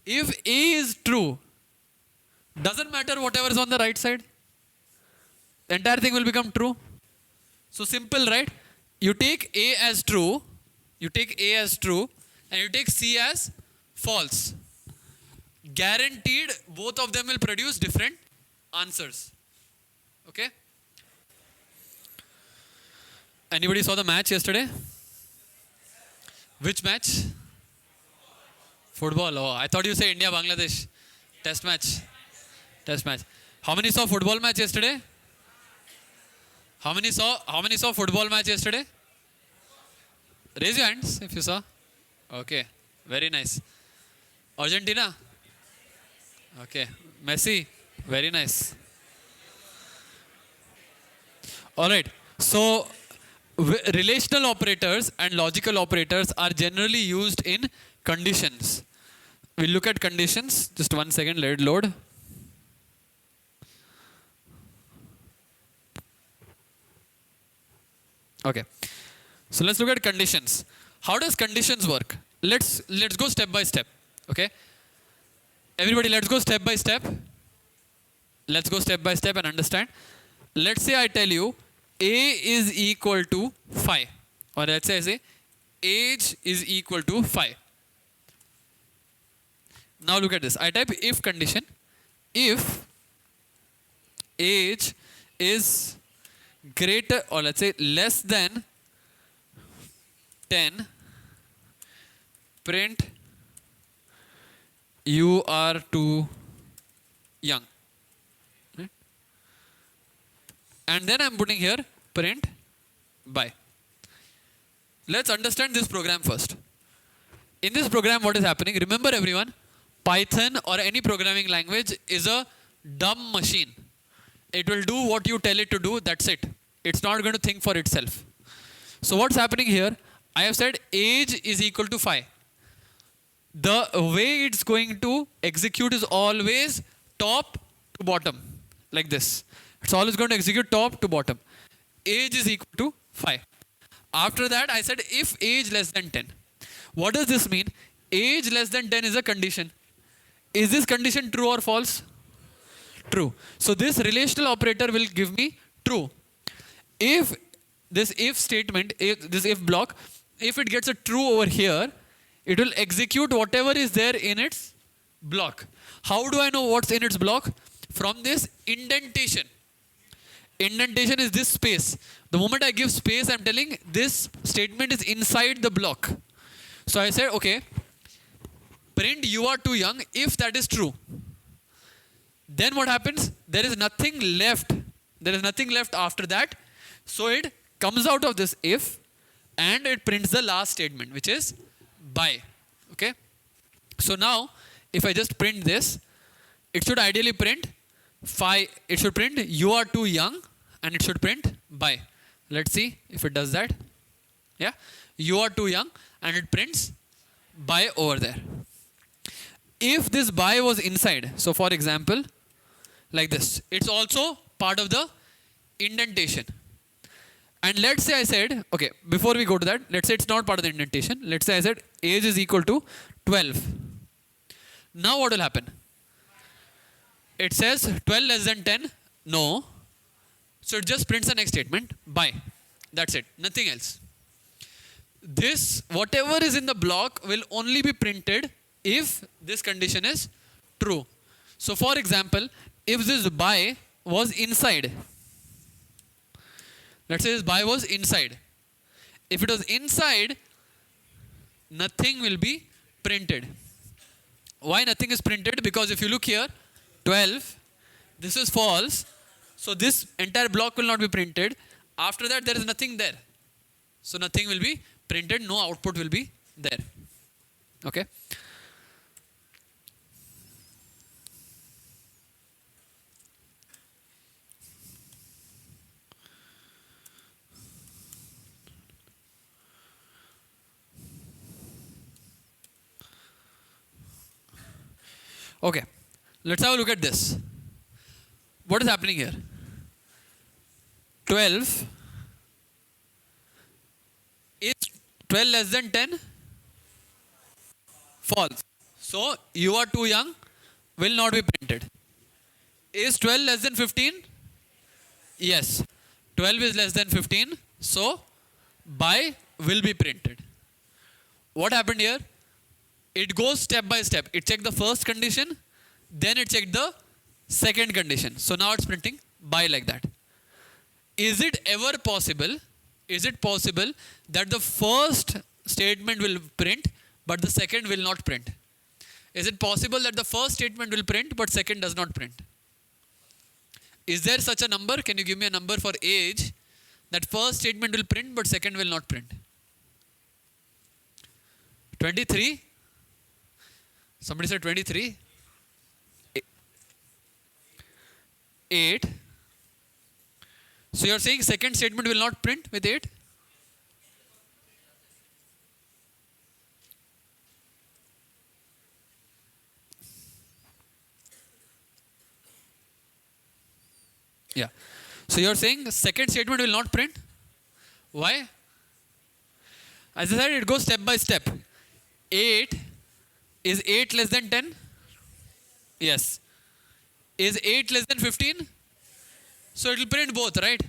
If A is true, doesn't matter whatever is on the right side. The entire thing will become true. So simple, right? You take A as true, and you take C as false. Guaranteed both of them will produce different answers. Okay? Anybody saw the match yesterday? Which match? Football. Oh, I thought you say India Bangladesh test match. Test match. How many saw football match yesterday? How many saw football match yesterday? Raise your hands if you saw. Okay. Very nice. Argentina? Okay. Messi? Very nice. Alright. So, relational operators and logical operators are generally used in conditions. We'll look at conditions. Just 1 second, let it load. Okay. So let's look at conditions. How does conditions work? Let's go step by step. Okay. Everybody, let's go step by step. Let's go step by step and understand. Let's say I tell you A is equal to 5. Or let's say I say age is equal to 5. Now look at this. I type if condition. If age is greater, or let's say less than 10, print you are too young. Right? And then I'm putting here print by. Let's understand this program first. In this program, what is happening? Remember everyone, Python or any programming language is a dumb machine. It will do what you tell it to do, that's it. It's not going to think for itself. So what's happening here? I have said age is equal to 5. The way it's going to execute is always top to bottom, like this. It's always going to execute top to bottom. Age is equal to 5. After that, I said if age less than 10. What does this mean? Age less than 10 is a condition. Is this condition true or false? True. So this relational operator will give me true. If this if statement, this if block, if it gets a true over here, it will execute whatever is there in its block. How do I know what's in its block? From this indentation. Indentation is this space. The moment I give space, I'm telling this statement is inside the block. So I said, okay, print you are too young if that is true. Then what happens? There is nothing left. There is nothing left after that. So it comes out of this if and it prints the last statement, which is by. Okay. So now if I just print this, it should ideally print 5. It should print you are too young and it should print by. Let's see if it does that. Yeah. You are too young and it prints by over there. If this by was inside, so for example, like this, it's also part of the indentation. And let's say I said, okay, before we go to that, let's say it's not part of the indentation. Let's say I said age is equal to 12. Now what will happen? It says 12 less than 10? No. So it just prints the next statement, by. That's it, nothing else. This, whatever is in the block will only be printed if this condition is true. So for example, if this by was inside, let's say this by was inside. If it was inside, nothing will be printed. Why nothing is printed? Because if you look here, 12, this is false. So this entire block will not be printed. After that, there is nothing there. So nothing will be printed, no output will be there. Okay. Okay, let's have a look at this. What is happening here? 12 is 12 less than 10? False. So you are too young will not be printed. Is 12 less than 15? Yes. 12 is less than 15. So by will be printed. What happened here? It goes step by step. It checked the first condition, then it checked the second condition. So now it's printing by like that. Is it ever possible? Is it possible that the first statement will print but the second will not print? Is it possible that the first statement will print but second does not print? Is there such a number? Can you give me a number for age that first statement will print but second will not print? 23? Somebody said 23. 8. So you are saying second statement will not print with 8? Yeah. So you are saying the second statement will not print? Why? As I said, it goes step by step. 8, is 8 less than 10? Yes. Is 8 less than 15? So it will print both, right?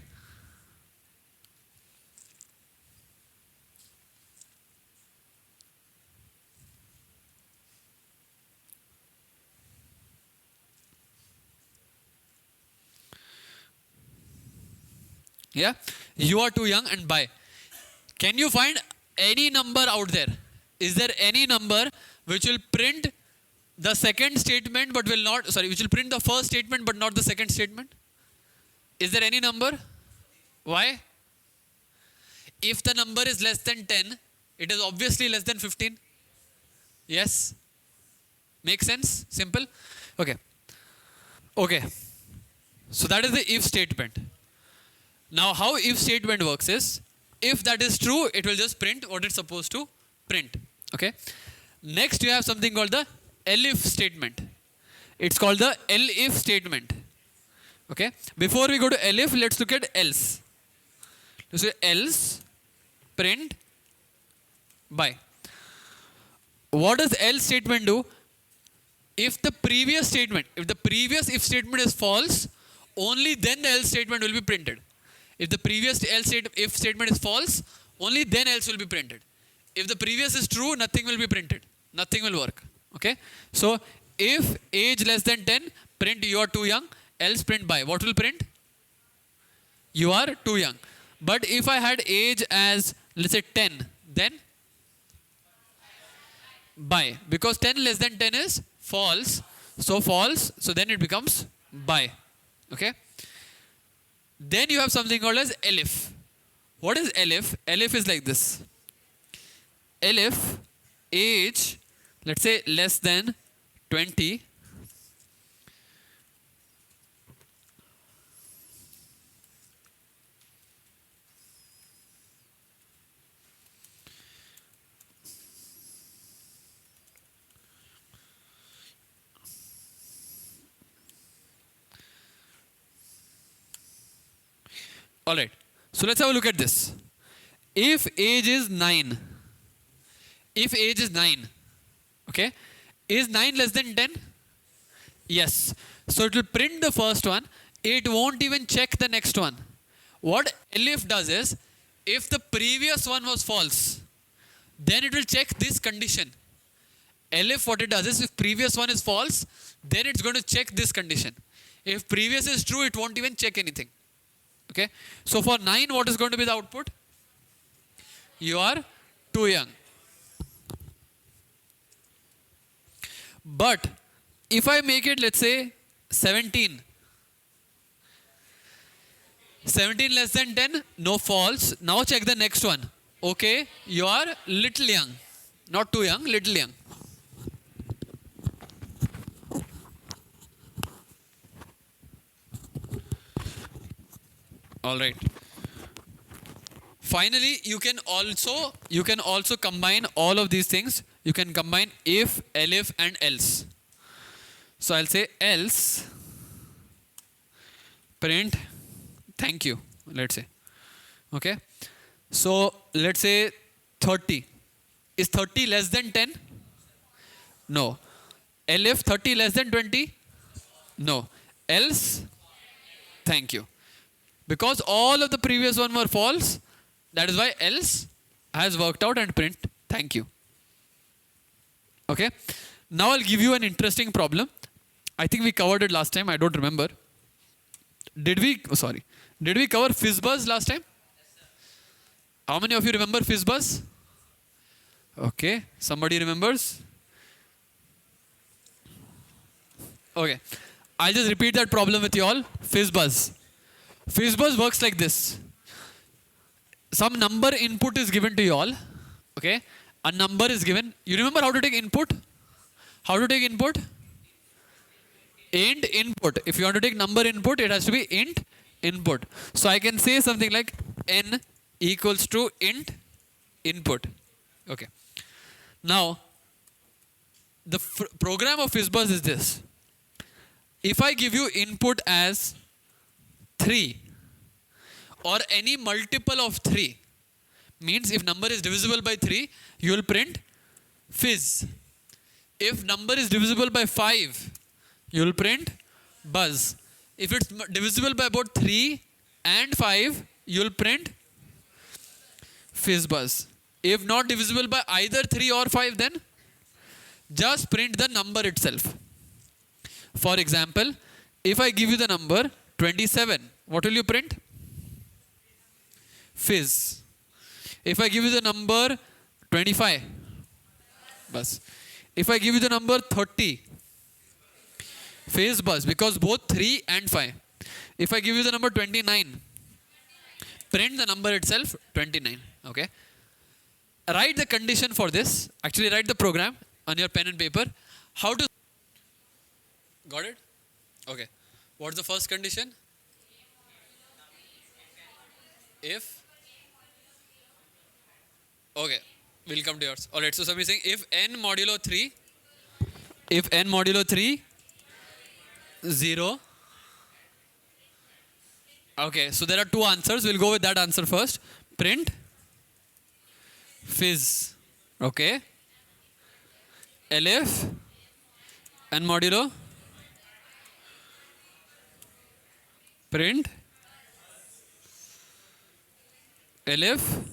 Yeah? You are too young and buy. Can you find any number out there? Is there any number which will print the second statement but will not, which will print the first statement but not the second statement? Is there any number? Why? If the number is less than 10, it is obviously less than 15. Yes? Make sense? Simple? Okay. Okay. So that is the if statement. Now how if statement works is, if that is true, it will just print what it's supposed to print. Okay. Next you have something called the elif statement. It's called the elif statement. Okay. Before we go to elif, let's look at else. Let's say else, print, by. What does else statement do? If the previous if statement is false, only then the else statement will be printed. If the previous if statement is false, only then else will be printed. If the previous is true, nothing will be printed. Nothing will work. Okay. So if age less than 10, print you are too young, else print by. What will print? You are too young. But if I had age as, let's say 10, then by. Because 10 less than 10 is false. So false. So then it becomes by. Okay. Then you have something called as elif. What is elif? Elif is like this. Elif, age, let's say less than 20. Alright, so let's have a look at this. If age is 9, okay, is 9 less than 10? Yes. So it will print the first one, it won't even check the next one. What elif does is, if the previous one was false, then it will check this condition. Elif, what it does is, if previous one is false, then it's going to check this condition. If previous is true, it won't even check anything. Okay. So for 9, what is going to be the output? You are too young. But if I make it, let's say 17. 17 less than 10, no false. Now check the next one. Okay, you are little young. Not too young, little young. All right. Finally, you can also combine all of these things. You can combine if, elif, and else. So I'll say else, print, thank you, let's say. Okay. So let's say 30. Is 30 less than 10? No. Elif, 30 less than 20? No. Else, thank you. Because all of the previous one were false, that is why else has worked out and print thank you. Okay. Now I'll give you an interesting problem. I think we covered it last time. I don't remember. Did we? Oh, sorry. Did we cover FizzBuzz last time? How many of you remember FizzBuzz? Okay. Somebody remembers? Okay. I'll just repeat that problem with you all. FizzBuzz. FizzBuzz works like this. Some number input is given to you all. Okay. A number is given. You remember how to take input? How to take input? Int input. If you want to take number input, it has to be int input. So I can say something like n equals to int input. Okay. Now, the program of FizzBuzz is this. If I give you input as 3 or any multiple of 3, means if number is divisible by 3, you will print fizz. If number is divisible by 5, you will print buzz. If it's divisible by about 3 and 5, you will print fizz buzz. If not divisible by either 3 or 5, then just print the number itself. For example, if I give you the number 27, what will you print? Fizz. If I give you the number 25, buzz. If I give you the number 30, fizz buzz, because both 3 and 5. If I give you the number 29, print the number itself 29. Okay. Write the condition for this. Actually, write the program on your pen and paper. How to. Got it? Okay. What's the first condition? If. Okay. We'll come to yours. Alright. So somebody saying if n modulo 3. If n modulo 3. 0. Okay. So there are two answers. We'll go with that answer first. Print. Fizz. Okay. Elif. N modulo. Print. Elif.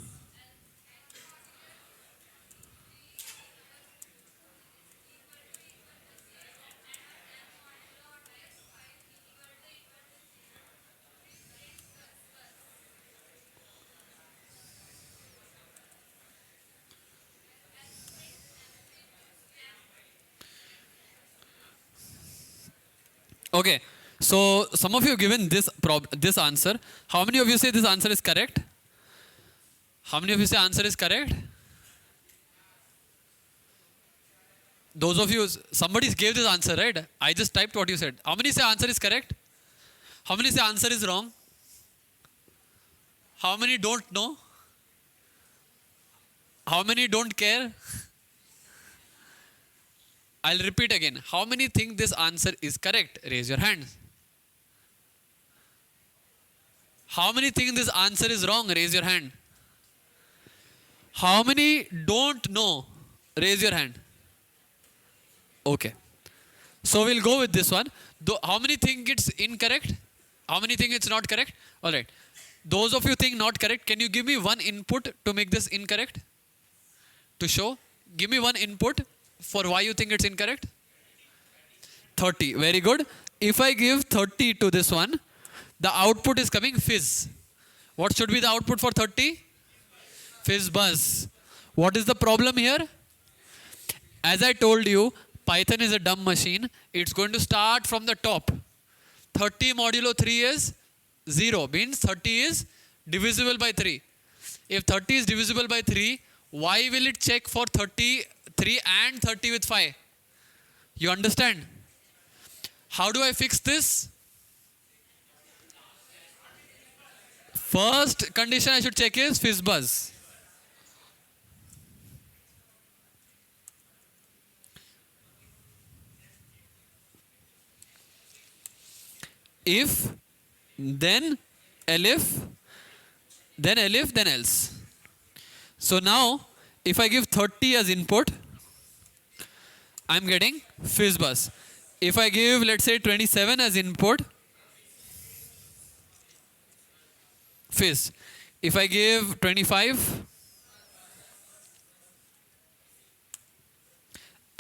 Okay, so some of you have given this answer. How many of you say this answer is correct? How many of you say answer is correct? Those of you, somebody gave this answer, right? I just typed what you said. How many say answer is correct? How many say answer is wrong? How many don't know? How many don't care? I'll repeat again. How many think this answer is correct? Raise your hand. How many think this answer is wrong? Raise your hand. How many don't know? Raise your hand. Okay. So we'll go with this one. How many think it's incorrect? How many think it's not correct? Alright. Those of you think not correct, can you give me one input to make this incorrect? To show? Give me one input for why you think it's incorrect. 30. Very good. If I give 30 to this one, the output is coming fizz. What should be the output for 30? Fizz buzz. What is the problem here? As I told you, Python is a dumb machine. It's going to start from the top. 30 modulo 3 is 0. Means 30 is divisible by 3. If 30 is divisible by 3, why will it check for 33 and 30 with 5? You understand? How do I fix this? First condition I should check is fizz buzz. If, then elif, then elif, then else. So now, if I give 30 as input, I'm getting fizz buzz. If I give, let's say, 27 as input, fizz. If I give 25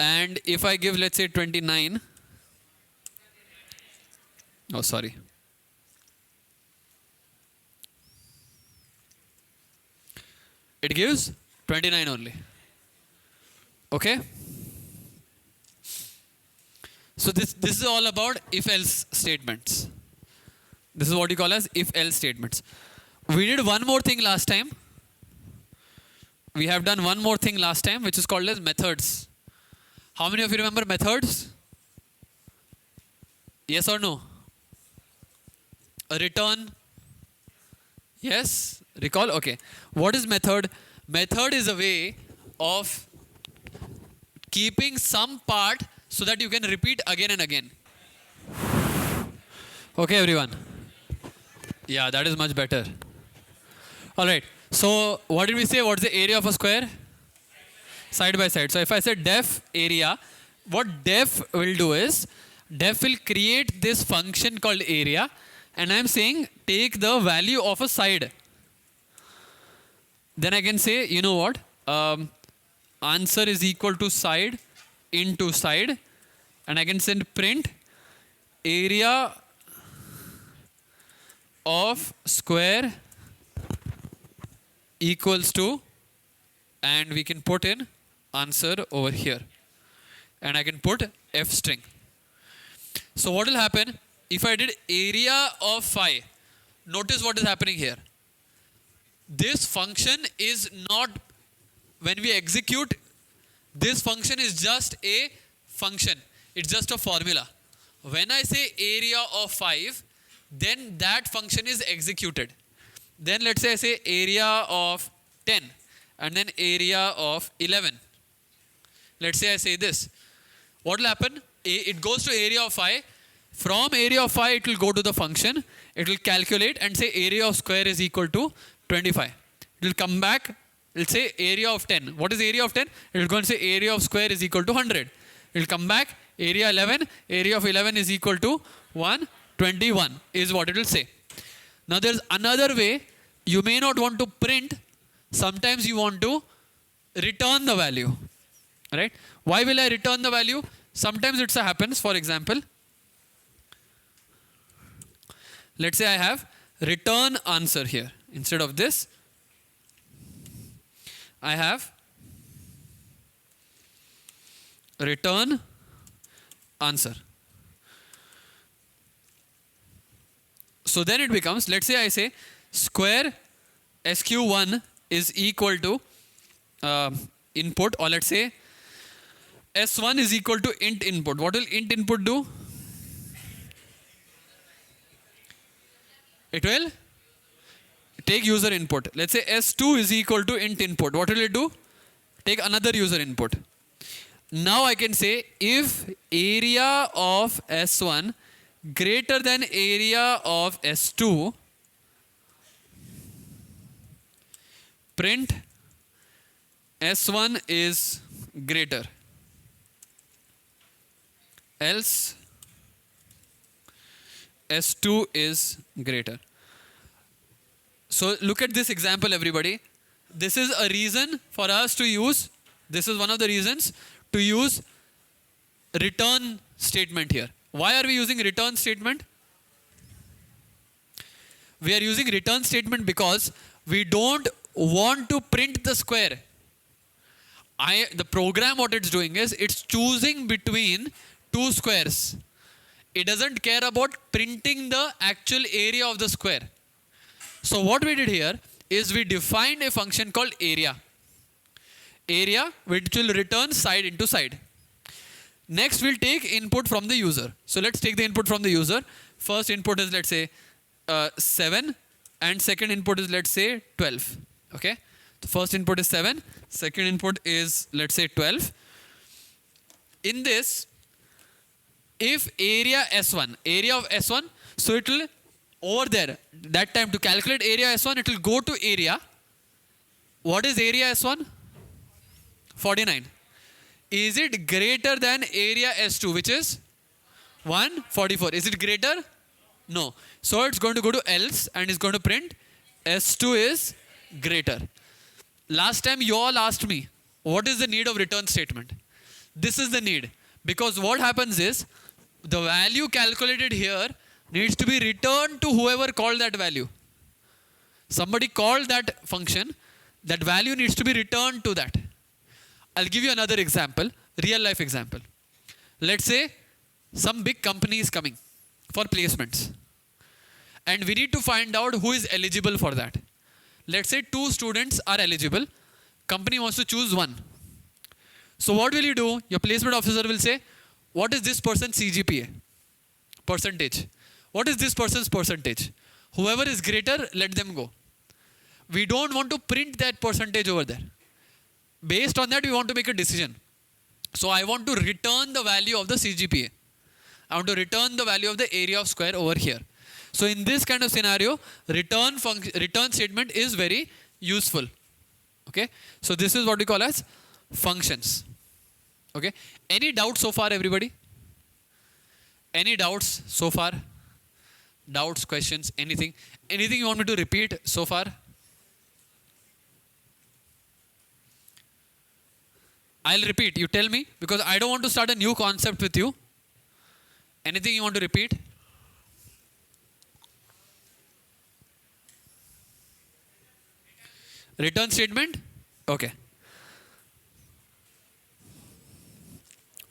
And if I give, let's say 29, oh sorry, it gives 29 only. Okay? So this is all about if-else statements. This is what you call as if-else statements. We did one more thing last time. We have done one more thing last time, which is called as methods. How many of you remember methods? Yes or no? A return? Yes? Recall? Okay. What is method? Method is a way of keeping some part so that you can repeat again and again. Okay, everyone? Yeah, that is much better. Alright. So, what did we say? What's the area of a square? Side by side. So, if I say def area, what def will do is, def will create this function called area, and I am saying take the value of a side. Then I can say, you know what? Answer is equal to side into side, and I can send print area of square equals to, and we can put in answer over here, and I can put f string. So what will happen if I did area of phi? Notice what is happening here. This function is not, when we execute, this function is just a function. It's just a formula. When I say area of 5, then that function is executed. Then let's say I say area of 10 and then area of 11. Let's say I say this. What will happen? It goes to area of 5. From area of 5, it will go to the function. It will calculate and say area of square is equal to 25. It will come back. It will say area of 10. What is area of 10? It will go and say area of square is equal to 100. It will come back. Area 11. Area of 11 is equal to 121 is what it will say. Now there's another way. You may not want to print. Sometimes you want to return the value. Right? Why will I return the value? Sometimes it happens. For example, let's say I have return answer here. Instead of this, I have return answer. So then it becomes, let's say I say square sq1 is equal to input, or let's say s1 is equal to int input. What will int input do? It will take user input. Let's say s2 is equal to int input. What will it do? Take another user input. Now I can say if area of s1 greater than area of s2, print s1 is greater, else s2 is greater. So look at this example, everybody. This is a reason for us to use, this is one of the reasons to use return statement here. Why are we using return statement? We are using return statement because we don't want to print the square. The program, what it's doing is, it's choosing between two squares. It doesn't care about printing the actual area of the square. So what we did here is we defined a function called area. Area which will return side into side. Next we'll take input from the user. So let's take the input from the user. First input is, let's say 7, and second input is, let's say 12. Okay. The first input is 7. Second input is, let's say 12. In this, if area S1, area of S1, so it will over there, that time to calculate area S1, it will go to area. What is area S1? 49. Is it greater than area S2, which is 144? Is it greater? No. So it's going to go to else and it's going to print S2 is greater. Last time you all asked me, what is the need of return statement? This is the need. Because what happens is, the value calculated here needs to be returned to whoever called that value. Somebody called that function, that value needs to be returned to that. I'll give you another example, real life example. Let's say some big company is coming for placements. And we need to find out who is eligible for that. Let's say 2 students are eligible. Company wants to choose 1. So what will you do? Your placement officer will say, what is this person's CGPA? Percentage. What is this person's percentage? Whoever is greater, let them go. We don't want to print that percentage over there. Based on that, we want to make a decision. So I want to return the value of the CGPA. I want to return the value of the area of square over here. So in this kind of scenario, return statement is very useful. Okay. So this is what we call as functions. Okay. Any doubts so far, everybody? Any doubts so far? Doubts, questions, anything? Anything you want me to repeat so far? I'll repeat. You tell me, because I don't want to start a new concept with you. Anything you want to repeat? Return statement? Okay.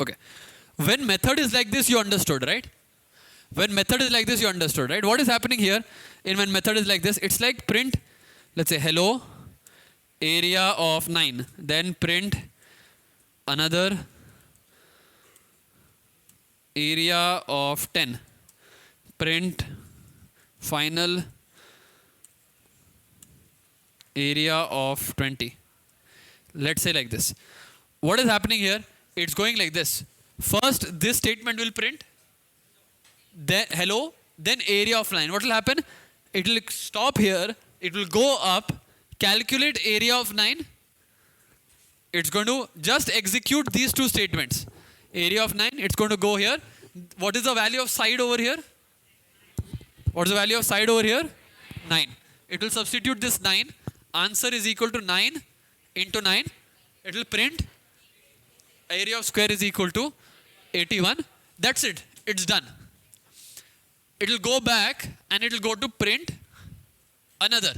Okay. When method is like this, you understood, right? When method is like this, you understood, right? What is happening here in when method is like this? It's like print, let's say, hello, area of 9. Then print another area of 10. Print final area of 20. Let's say like this. What is happening here? It's going like this. First, this statement will print, then hello, then area of 9. What will happen? It will stop here, it will go up, calculate area of 9. It's going to just execute these 2 statements. Area of 9, it's going to go here. What is the value of side over here? What is the value of side over here? 9. It will substitute this 9. Answer is equal to 9 into 9. It will print area of square is equal to 81. That's it. It's done. It will go back and it will go to print another.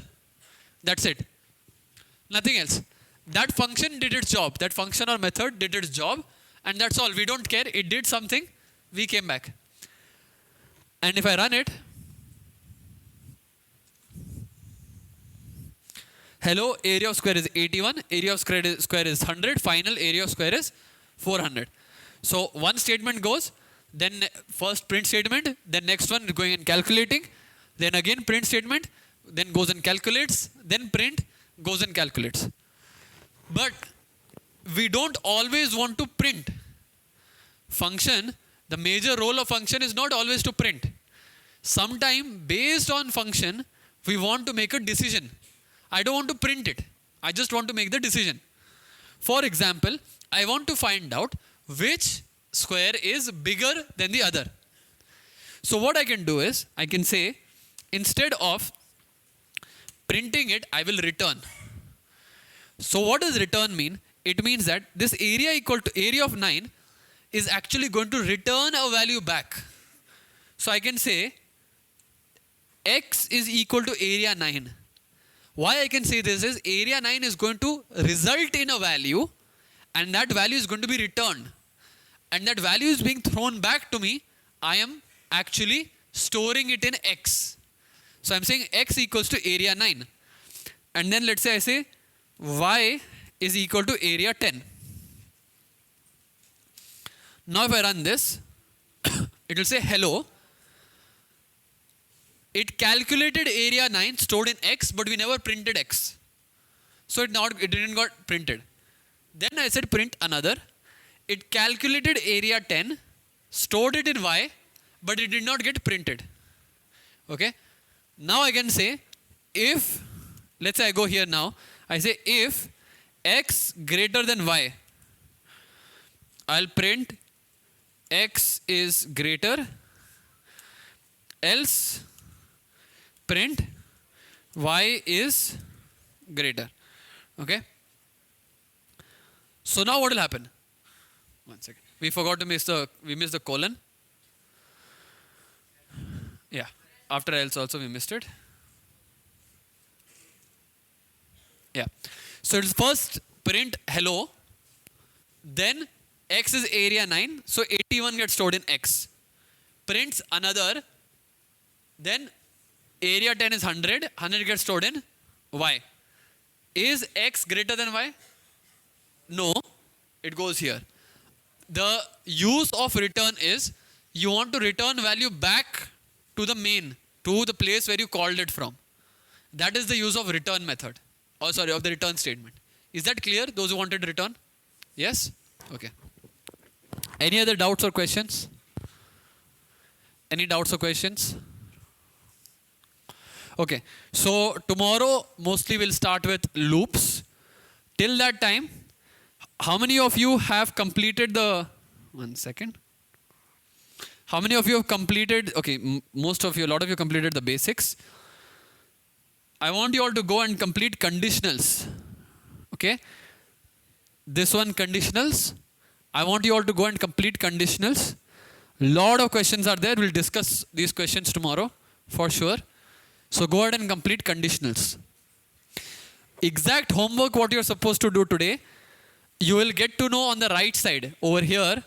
That's it. Nothing else. That function did its job. That function or method did its job. And that's all. We don't care. It did something. We came back. And if I run it, hello, area of square is 81. Area of square is 100. Final area of square is 400. So one statement goes, then first print statement, then next one going and calculating, then again print statement, then goes and calculates, then print, goes and calculates. But we don't always want to print. Function, the major role of function is not always to print. Sometime based on function, we want to make a decision. I don't want to print it. I just want to make the decision. For example, I want to find out which square is bigger than the other. So what I can do is, I can say, instead of printing it, I will return. So what does return mean? It means that this area equal to area of 9 is actually going to return a value back. So I can say x is equal to area 9. Why I can say this is area 9 is going to result in a value, and that value is going to be returned. And that value is being thrown back to me. I am actually storing it in x. So I'm saying x equals to area 9. And then let's say I say y is equal to area 10. Now if I run this, it will say hello. It calculated area 9 stored in x, but we never printed x. So it didn't got printed. Then I said print another. It calculated area 10, stored it in y, but it did not get printed. Okay. Now I can say if, let's say I go here now, I say if x greater than y, I'll print x is greater, else print y is greater. Okay. So now what will happen? 1 second. We forgot to we missed the colon. Yeah. After else also we missed it. Yeah. So it's first print hello. Then X is area 9. So 81 gets stored in X. Prints another. Then area 10 is 100. 100 gets stored in Y. Is X greater than Y? No. It goes here. The use of return is you want to return value back to the main, to the place where you called it from. That is the use of return method. Oh, sorry, of the return statement. Is that clear? Those who wanted return? Yes? Okay. Any other doubts or questions? Any doubts or questions? Okay. So tomorrow mostly we'll start with loops. Till that time, how many of you have completed the... 1 second. How many of you have completed... Okay, most of you, a lot of you completed the basics. I want you all to go and complete conditionals. Okay? This one, conditionals. I want you all to go and complete conditionals. Lot of questions are there. We'll discuss these questions tomorrow for sure. So go ahead and complete conditionals. Exact homework what you're supposed to do today, you will get to know on the right side over here.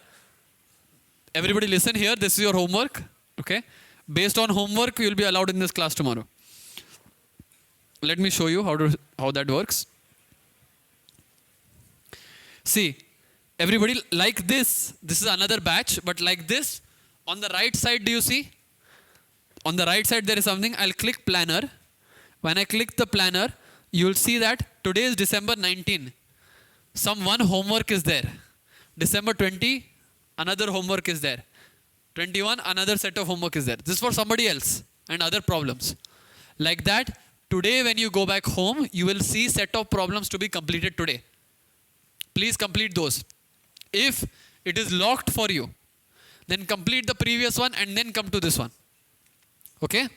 Everybody listen here. This is your homework. Okay? Based on homework, you will be allowed in this class tomorrow. Let me show you how that works. See, everybody like this. This is another batch, but like this. On the right side, do you see? On the right side, there is something. I'll click planner. When I click the planner, you'll see that today is December 19. Some one homework is there. December 20, another homework is there. 21, another set of homework is there. This is for somebody else and other problems. Like that, today when you go back home, you will see set of problems to be completed today. Please complete those. If it is locked for you, then complete the previous one and then come to this one. Okay?